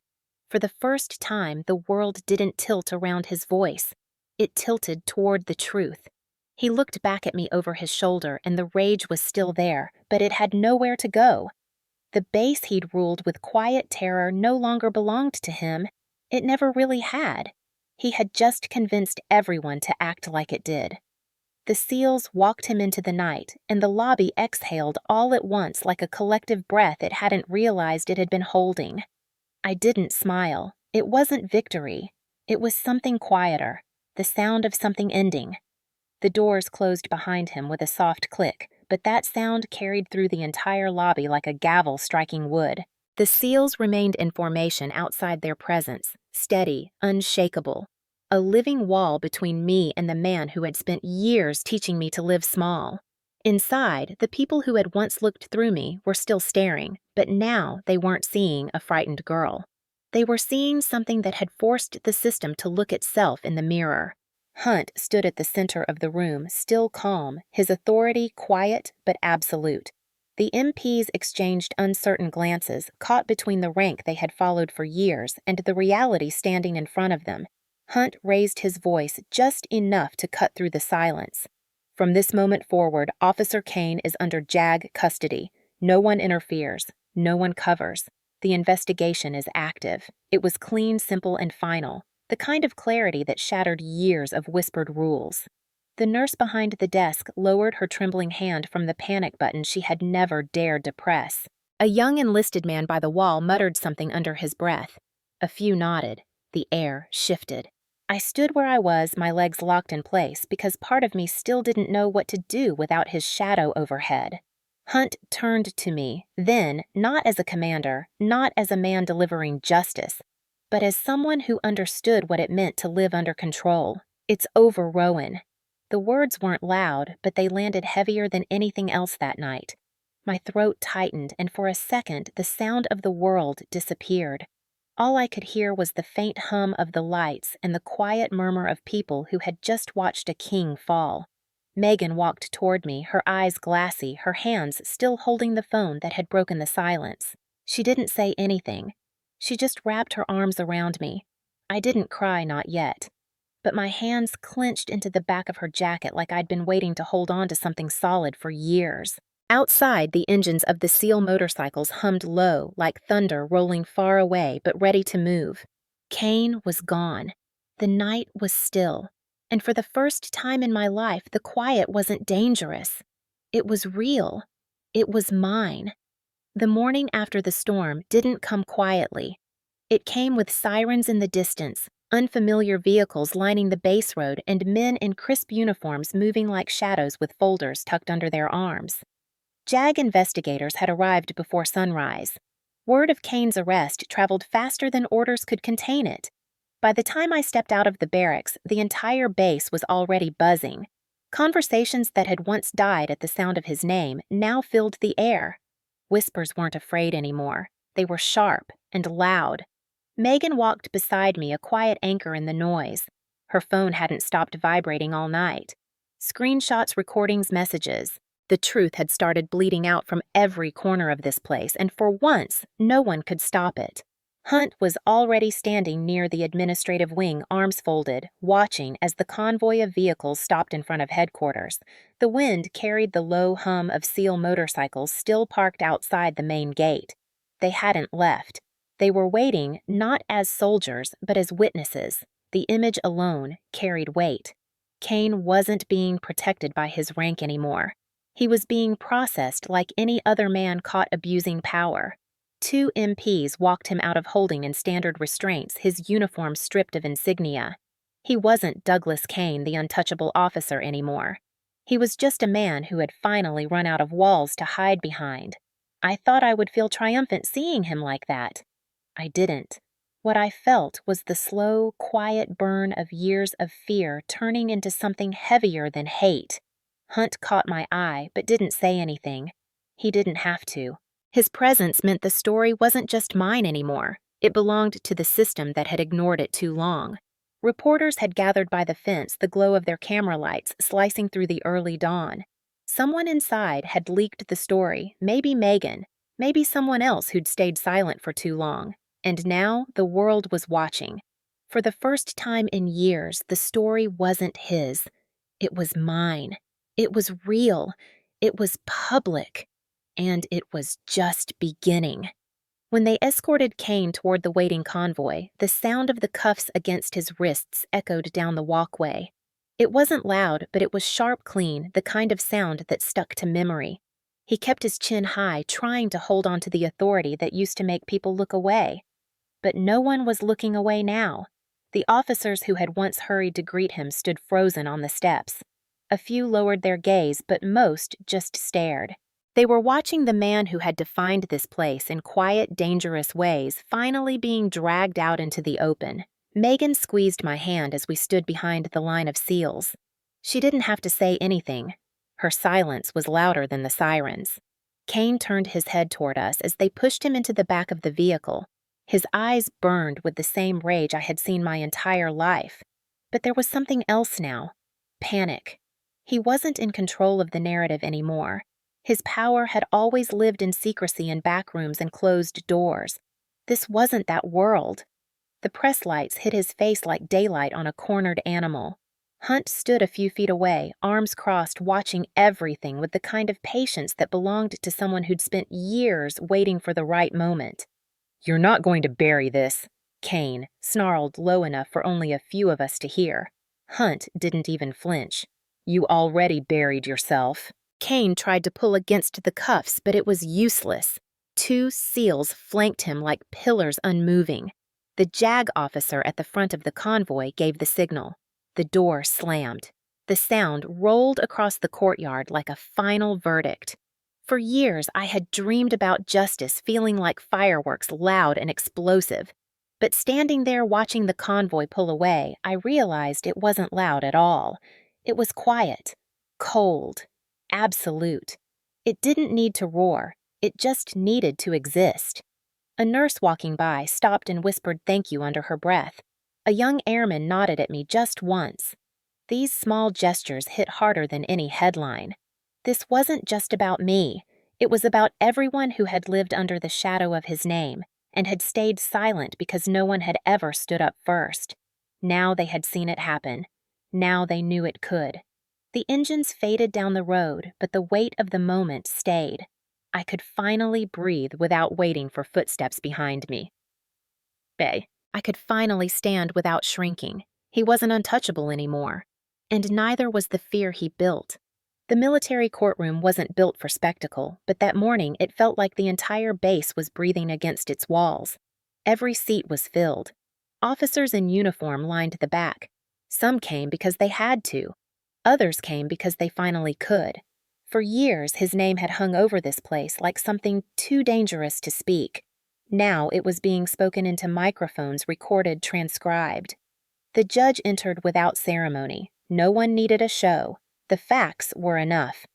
For the first time, the world didn't tilt around his voice. It tilted toward the truth. He looked back at me over his shoulder, and the rage was still there, but it had nowhere to go. The base he'd ruled with quiet terror no longer belonged to him. It never really had. He had just convinced everyone to act like it did. The SEALs walked him into the night, and the lobby exhaled all at once like a collective breath it hadn't realized it had been holding. I didn't smile. It wasn't victory. It was something quieter, the sound of something ending. The doors closed behind him with a soft click, but that sound carried through the entire lobby like a gavel striking wood. The SEALs remained in formation outside their presence, steady, unshakable. A living wall between me and the man who had spent years teaching me to live small. Inside, the people who had once looked through me were still staring, but now they weren't seeing a frightened girl. They were seeing something that had forced the system to look itself in the mirror. Hunt stood at the center of the room, still calm, his authority quiet but absolute. The MPs exchanged uncertain glances, caught between the rank they had followed for years and the reality standing in front of them. Hunt raised his voice just enough to cut through the silence. "From this moment forward, Officer Kane is under JAG custody. No one interferes. No one covers. The investigation is active." It was clean, simple, and final, the kind of clarity that shattered years of whispered rules. The nurse behind the desk lowered her trembling hand from the panic button she had never dared to press. A young enlisted man by the wall muttered something under his breath. A few nodded. The air shifted. I stood where I was, my legs locked in place, because part of me still didn't know what to do without his shadow overhead. Hunt turned to me, then, not as a commander, not as a man delivering justice, but as someone who understood what it meant to live under control. "It's over, Rowan." The words weren't loud, but they landed heavier than anything else that night. My throat tightened, and for a second, the sound of the world disappeared. All I could hear was the faint hum of the lights and the quiet murmur of people who had just watched a king fall. Megan walked toward me, her eyes glassy, her hands still holding the phone that had broken the silence. She didn't say anything. She just wrapped her arms around me. I didn't cry, not yet. But my hands clenched into the back of her jacket like I'd been waiting to hold on to something solid for years. Outside, the engines of the Seal motorcycles hummed low, like thunder rolling far away but ready to move. Kane was gone. The night was still. And for the first time in my life, the quiet wasn't dangerous. It was real. It was mine. The morning after the storm didn't come quietly. It came with sirens in the distance, unfamiliar vehicles lining the base road, and men in crisp uniforms moving like shadows with folders tucked under their arms. JAG investigators had arrived before sunrise. Word of Kane's arrest traveled faster than orders could contain it. By the time I stepped out of the barracks, the entire base was already buzzing. Conversations that had once died at the sound of his name now filled the air. Whispers weren't afraid anymore. They were sharp and loud. Megan walked beside me, a quiet anchor in the noise. Her phone hadn't stopped vibrating all night. Screenshots, recordings, messages. The truth had started bleeding out from every corner of this place, and for once, no one could stop it. Hunt was already standing near the administrative wing, arms folded, watching as the convoy of vehicles stopped in front of headquarters. The wind carried the low hum of Seal motorcycles still parked outside the main gate. They hadn't left. They were waiting not as soldiers, but as witnesses. The image alone carried weight. Kane wasn't being protected by his rank anymore. He was being processed like any other man caught abusing power. 2 MPs walked him out of holding in standard restraints, his uniform stripped of insignia. He wasn't Douglas Kane, the untouchable officer, anymore. He was just a man who had finally run out of walls to hide behind. I thought I would feel triumphant seeing him like that. I didn't. What I felt was the slow, quiet burn of years of fear turning into something heavier than hate. Hunt caught my eye, but didn't say anything. He didn't have to. His presence meant the story wasn't just mine anymore. It belonged to the system that had ignored it too long. Reporters had gathered by the fence, the glow of their camera lights slicing through the early dawn. Someone inside had leaked the story, maybe Megan, maybe someone else who'd stayed silent for too long. And now the world was watching. For the first time in years, the story wasn't his. It was mine. It was real. It was public. And it was just beginning. When they escorted Kane toward the waiting convoy, the sound of the cuffs against his wrists echoed down the walkway. It wasn't loud, but it was sharp, clean, the kind of sound that stuck to memory. He kept his chin high, trying to hold on to the authority that used to make people look away. But no one was looking away now. The officers who had once hurried to greet him stood frozen on the steps. A few lowered their gaze, but most just stared. They were watching the man who had defined this place in quiet, dangerous ways finally being dragged out into the open. Megan squeezed my hand as we stood behind the line of SEALs. She didn't have to say anything. Her silence was louder than the sirens. Kane turned his head toward us as they pushed him into the back of the vehicle. His eyes burned with the same rage I had seen my entire life. But there was something else now. Panic. He wasn't in control of the narrative anymore. His power had always lived in secrecy in back rooms and closed doors. This wasn't that world. The press lights hit his face like daylight on a cornered animal. Hunt stood a few feet away, arms crossed, watching everything with the kind of patience that belonged to someone who'd spent years waiting for the right moment. "You're not going to bury this," Kane snarled low enough for only a few of us to hear. Hunt didn't even flinch. "You already buried yourself." Kane tried to pull against the cuffs, but it was useless. 2 SEALs flanked him like pillars unmoving. The JAG officer at the front of the convoy gave the signal. The door slammed. The sound rolled across the courtyard like a final verdict. For years, I had dreamed about justice feeling like fireworks, loud and explosive. But standing there watching the convoy pull away, I realized it wasn't loud at all. It was quiet, cold, absolute. It didn't need to roar. It just needed to exist. A nurse walking by stopped and whispered thank you under her breath. A young airman nodded at me just once. These small gestures hit harder than any headline. This wasn't just about me. It was about everyone who had lived under the shadow of his name and had stayed silent because no one had ever stood up first. Now they had seen it happen. Now they knew it could. The engines faded down the road, but the weight of the moment stayed. I could finally breathe without waiting for footsteps behind me. I could finally stand without shrinking. He wasn't untouchable anymore. And neither was the fear he built. The military courtroom wasn't built for spectacle, but that morning it felt like the entire base was breathing against its walls. Every seat was filled. Officers in uniform lined the back. Some came because they had to. Others came because they finally could. For years, his name had hung over this place like something too dangerous to speak. Now it was being spoken into microphones, recorded, transcribed. The judge entered without ceremony. No one needed a show. The facts were enough.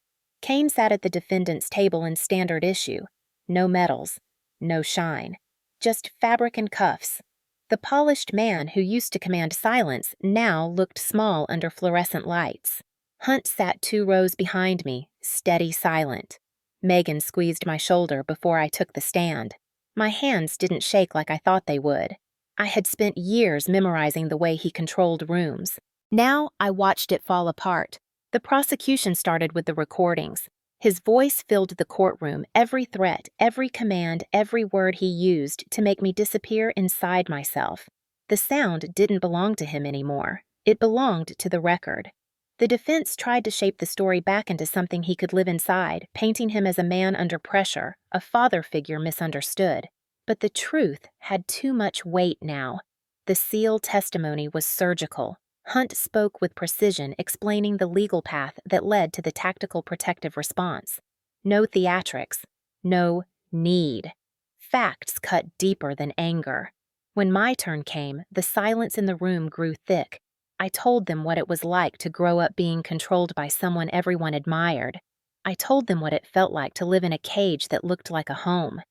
Kane sat at the defendant's table in standard issue. No medals. No shine. Just fabric and cuffs. The polished man who used to command silence now looked small under fluorescent lights. Hunt sat 2 rows behind me, steady, silent. Megan squeezed my shoulder before I took the stand. My hands didn't shake like I thought they would. I had spent years memorizing the way he controlled rooms. Now I watched it fall apart. The prosecution started with the recordings. His voice filled the courtroom, every threat, every command, every word he used to make me disappear inside myself. The sound didn't belong to him anymore. It belonged to the record. The defense tried to shape the story back into something he could live inside, painting him as a man under pressure, a father figure misunderstood. But the truth had too much weight now. The seal testimony was surgical. Hunt spoke with precision, explaining the legal path that led to the tactical protective response. No theatrics. No need. Facts cut deeper than anger. When my turn came, the silence in the room grew thick. I told them what it was like to grow up being controlled by someone everyone admired. I told them what it felt like to live in a cage that looked like a home.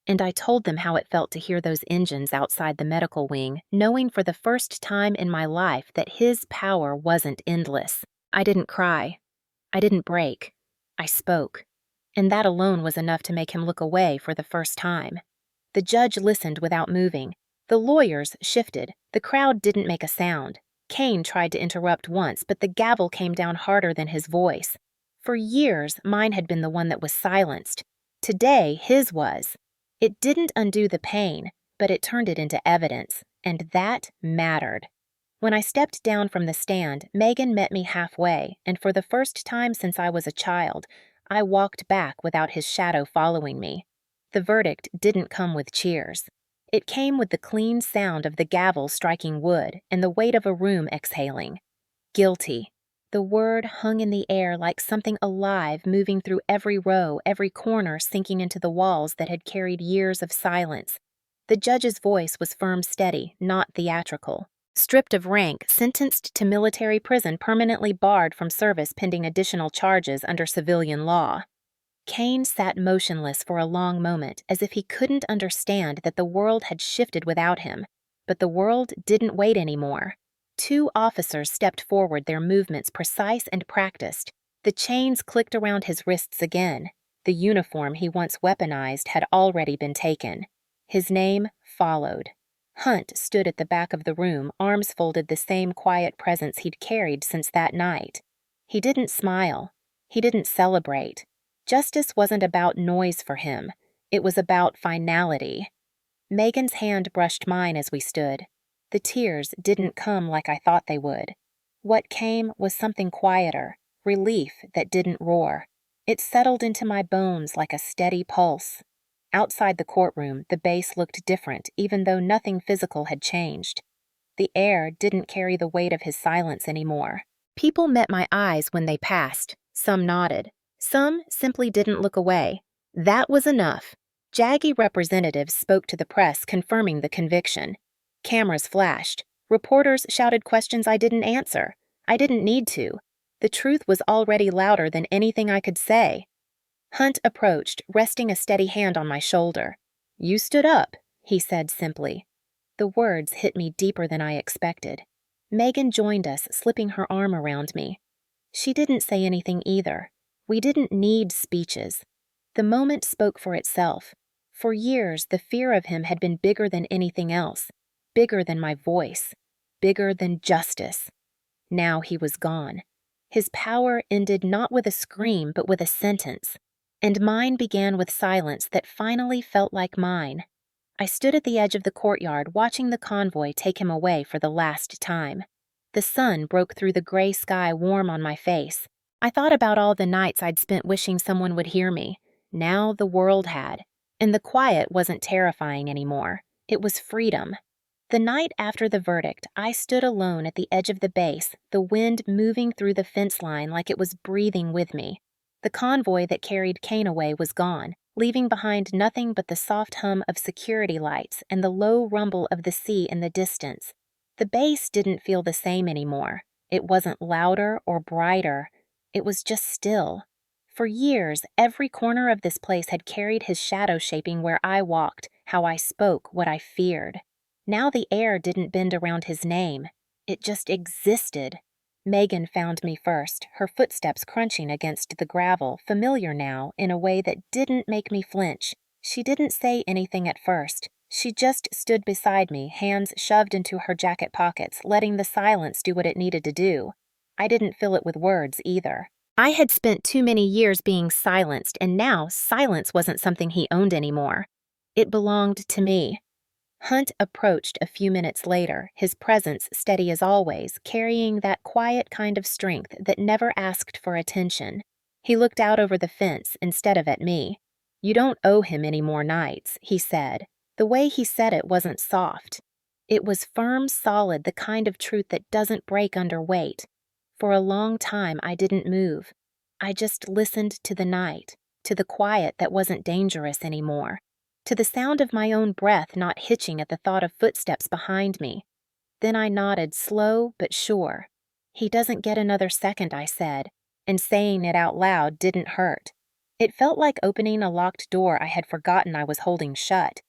And I told them how it felt to hear those engines outside the medical wing, knowing for the first time in my life that his power wasn't endless. I didn't cry. I didn't break. I spoke. And that alone was enough to make him look away for the first time. The judge listened without moving. The lawyers shifted. The crowd didn't make a sound. Kane tried to interrupt once, but the gavel came down harder than his voice. For years, mine had been the one that was silenced. Today, his was. It didn't undo the pain, but it turned it into evidence, and that mattered. When I stepped down from the stand, Megan met me halfway, and for the first time since I was a child, I walked back without his shadow following me. The verdict didn't come with cheers. It came with the clean sound of the gavel striking wood and the weight of a room exhaling. Guilty. The word hung in the air like something alive moving through every row, every corner sinking into the walls that had carried years of silence. The judge's voice was firm, steady, not theatrical. Stripped of rank, sentenced to military prison, permanently barred from service pending additional charges under civilian law. Kane sat motionless for a long moment, as if he couldn't understand that the world had shifted without him. But the world didn't wait anymore. 2 officers stepped forward, their movements precise and practiced. The chains clicked around his wrists again. The uniform he once weaponized had already been taken. His name followed. Hunt stood at the back of the room, arms folded, the same quiet presence he'd carried since that night. He didn't smile. He didn't celebrate. Justice wasn't about noise for him. It was about finality. Megan's hand brushed mine as we stood. The tears didn't come like I thought they would. What came was something quieter, relief that didn't roar. It settled into my bones like a steady pulse. Outside the courtroom, the base looked different, even though nothing physical had changed. The air didn't carry the weight of his silence anymore. People met my eyes when they passed. Some nodded. Some simply didn't look away. That was enough. Jaggy representatives spoke to the press, confirming the conviction. Cameras flashed. Reporters shouted questions I didn't answer. I didn't need to. The truth was already louder than anything I could say. Hunt approached, resting a steady hand on my shoulder. "You stood up," he said simply. The words hit me deeper than I expected. Megan joined us, slipping her arm around me. She didn't say anything either. We didn't need speeches. The moment spoke for itself. For years, the fear of him had been bigger than anything else, bigger than my voice, bigger than justice. Now he was gone. His power ended not with a scream, but with a sentence. And mine began with silence that finally felt like mine. I stood at the edge of the courtyard watching the convoy take him away for the last time. The sun broke through the gray sky warm on my face. I thought about all the nights I'd spent wishing someone would hear me. Now the world had. And the quiet wasn't terrifying anymore. It was freedom. The night after the verdict, I stood alone at the edge of the base, the wind moving through the fence line like it was breathing with me. The convoy that carried Kane away was gone, leaving behind nothing but the soft hum of security lights and the low rumble of the sea in the distance. The base didn't feel the same anymore. It wasn't louder or brighter. It was just still. For years, every corner of this place had carried his shadow shaping where I walked, how I spoke, what I feared. Now the air didn't bend around his name. It just existed. Megan found me first, her footsteps crunching against the gravel, familiar now, in a way that didn't make me flinch. She didn't say anything at first. She just stood beside me, hands shoved into her jacket pockets, letting the silence do what it needed to do. I didn't fill it with words, either. I had spent too many years being silenced, and now silence wasn't something he owned anymore. It belonged to me. Hunt approached a few minutes later, his presence steady as always, carrying that quiet kind of strength that never asked for attention. He looked out over the fence instead of at me. "You don't owe him any more nights," he said. The way he said it wasn't soft. It was firm, solid, the kind of truth that doesn't break under weight. For a long time, I didn't move. I just listened to the night, to the quiet that wasn't dangerous anymore, to the sound of my own breath not hitching at the thought of footsteps behind me. Then I nodded, slow but sure. "He doesn't get another second," I said, and saying it out loud didn't hurt. It felt like opening a locked door I had forgotten I was holding shut.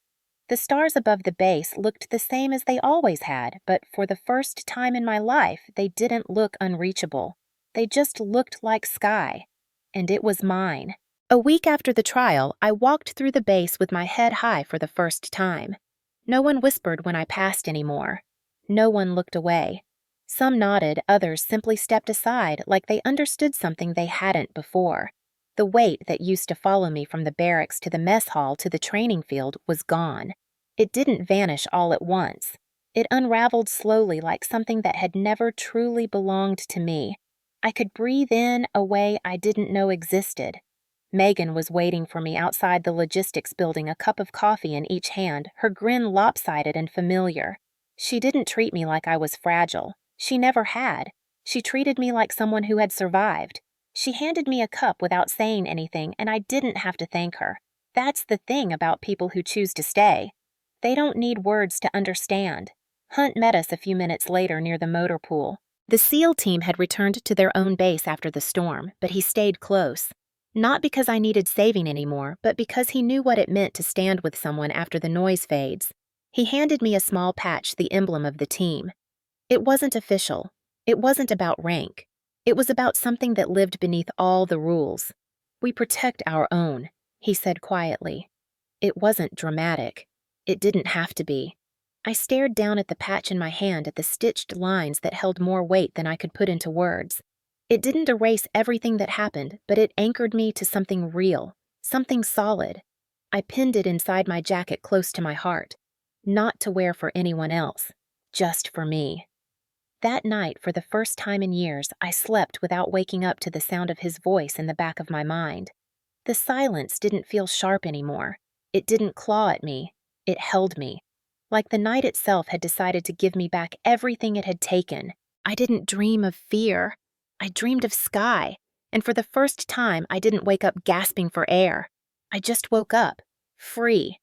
The stars above the base looked the same as they always had, but for the first time in my life, they didn't look unreachable. They just looked like sky. And it was mine. A week after the trial, I walked through the base with my head high for the first time. No one whispered when I passed anymore. No one looked away. Some nodded, others simply stepped aside like they understood something they hadn't before. The weight that used to follow me from the barracks to the mess hall to the training field was gone. It didn't vanish all at once. It unraveled slowly like something that had never truly belonged to me. I could breathe in a way I didn't know existed. Megan was waiting for me outside the logistics building, a cup of coffee in each hand, her grin lopsided and familiar. She didn't treat me like I was fragile. She never had. She treated me like someone who had survived. She handed me a cup without saying anything, and I didn't have to thank her. That's the thing about people who choose to stay. They don't need words to understand. Hunt met us a few minutes later near the motor pool. The SEAL team had returned to their own base after the storm, but he stayed close. Not because I needed saving anymore, but because he knew what it meant to stand with someone after the noise fades. He handed me a small patch, the emblem of the team. It wasn't official. It wasn't about rank. It was about something that lived beneath all the rules. "We protect our own," he said quietly. It wasn't dramatic. It didn't have to be. I stared down at the patch in my hand, at the stitched lines that held more weight than I could put into words. It didn't erase everything that happened, but it anchored me to something real, something solid. I pinned it inside my jacket close to my heart, not to wear for anyone else, just for me. That night, for the first time in years, I slept without waking up to the sound of his voice in the back of my mind. The silence didn't feel sharp anymore. It didn't claw at me. It held me. Like the night itself had decided to give me back everything it had taken. I didn't dream of fear. I dreamed of sky, and for the first time, I didn't wake up gasping for air. I just woke up, free.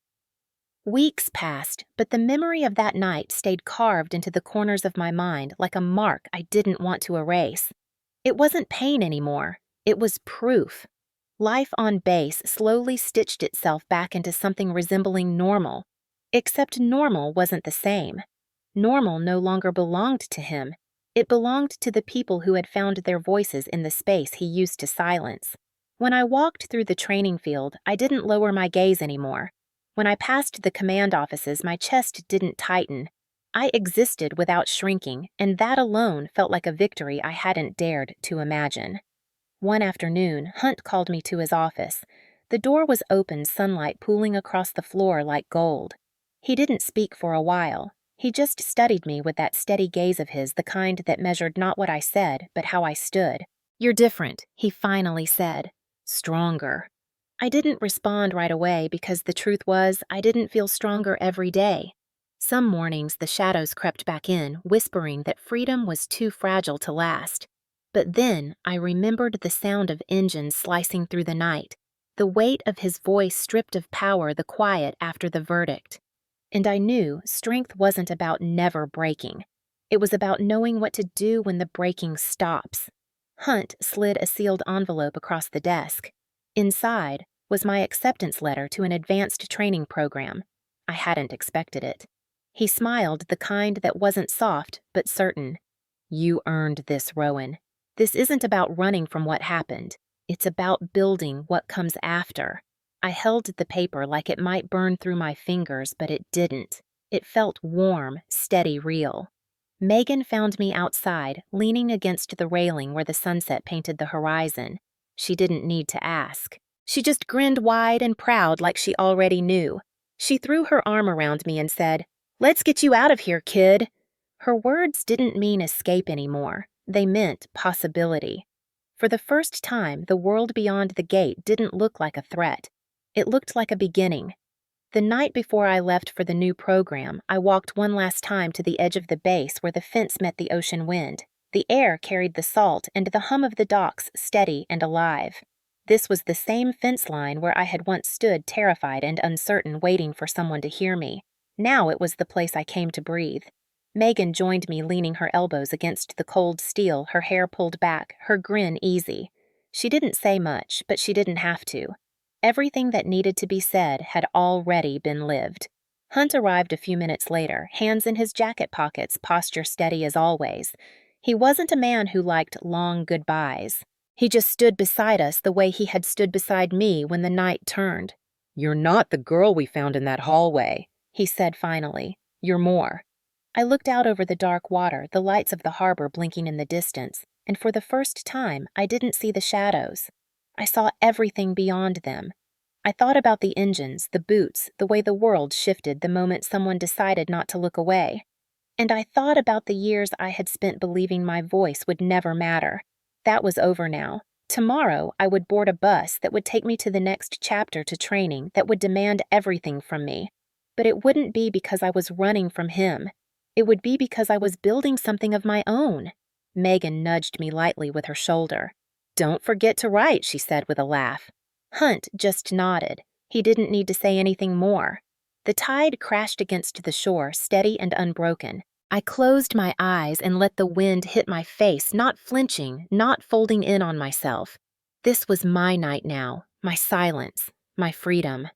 Weeks passed, but the memory of that night stayed carved into the corners of my mind like a mark I didn't want to erase. It wasn't pain anymore. It was proof. Life on base slowly stitched itself back into something resembling normal. Except normal wasn't the same. Normal no longer belonged to him. It belonged to the people who had found their voices in the space he used to silence. When I walked through the training field, I didn't lower my gaze anymore. When I passed the command offices, my chest didn't tighten. I existed without shrinking, and that alone felt like a victory I hadn't dared to imagine. One afternoon, Hunt called me to his office. The door was open, sunlight pooling across the floor like gold. He didn't speak for a while. He just studied me with that steady gaze of his, the kind that measured not what I said, but how I stood. "You're different," he finally said. "Stronger." I didn't respond right away because the truth was I didn't feel stronger every day. Some mornings the shadows crept back in, whispering that freedom was too fragile to last. But then I remembered the sound of engines slicing through the night, the weight of his voice stripped of power, the quiet after the verdict. And I knew strength wasn't about never breaking. It was about knowing what to do when the breaking stops. Hunt slid a sealed envelope across the desk. Inside was my acceptance letter to an advanced training program. I hadn't expected it. He smiled, the kind that wasn't soft, but certain. "You earned this, Rowan. This isn't about running from what happened. It's about building what comes after." I held the paper like it might burn through my fingers, but it didn't. It felt warm, steady, real. Megan found me outside, leaning against the railing where the sunset painted the horizon. She didn't need to ask. She just grinned wide and proud like she already knew. She threw her arm around me and said, "Let's get you out of here, kid." Her words didn't mean escape anymore. They meant possibility. For the first time, the world beyond the gate didn't look like a threat. It looked like a beginning. The night before I left for the new program, I walked one last time to the edge of the base where the fence met the ocean wind. The air carried the salt and the hum of the docks steady and alive. This was the same fence line where I had once stood terrified and uncertain, waiting for someone to hear me. Now it was the place I came to breathe. Megan joined me, leaning her elbows against the cold steel, her hair pulled back, her grin easy. She didn't say much, but she didn't have to. Everything that needed to be said had already been lived. Hunt arrived a few minutes later, hands in his jacket pockets, posture steady as always. He wasn't a man who liked long goodbyes. He just stood beside us the way he had stood beside me when the night turned. "You're not the girl we found in that hallway," he said finally. "You're more." I looked out over the dark water, the lights of the harbor blinking in the distance, and for the first time I didn't see the shadows. I saw everything beyond them. I thought about the engines, the boots, the way the world shifted the moment someone decided not to look away. And I thought about the years I had spent believing my voice would never matter. That was over now. Tomorrow I would board a bus that would take me to the next chapter to training that would demand everything from me. But it wouldn't be because I was running from him. It would be because I was building something of my own. Megan nudged me lightly with her shoulder. "Don't forget to write," she said with a laugh. Hunt just nodded. He didn't need to say anything more. The tide crashed against the shore, steady and unbroken. I closed my eyes and let the wind hit my face, not flinching, not folding in on myself. This was my night now, my silence, my freedom.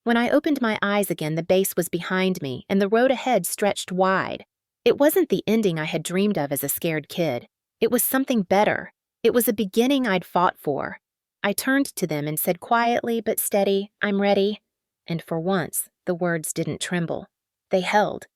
When I opened my eyes again, the base was behind me, and the road ahead stretched wide. It wasn't the ending I had dreamed of as a scared kid. It was something better. It was a beginning I'd fought for. I turned to them and said quietly but steady, "I'm ready." And for once, the words didn't tremble. They held.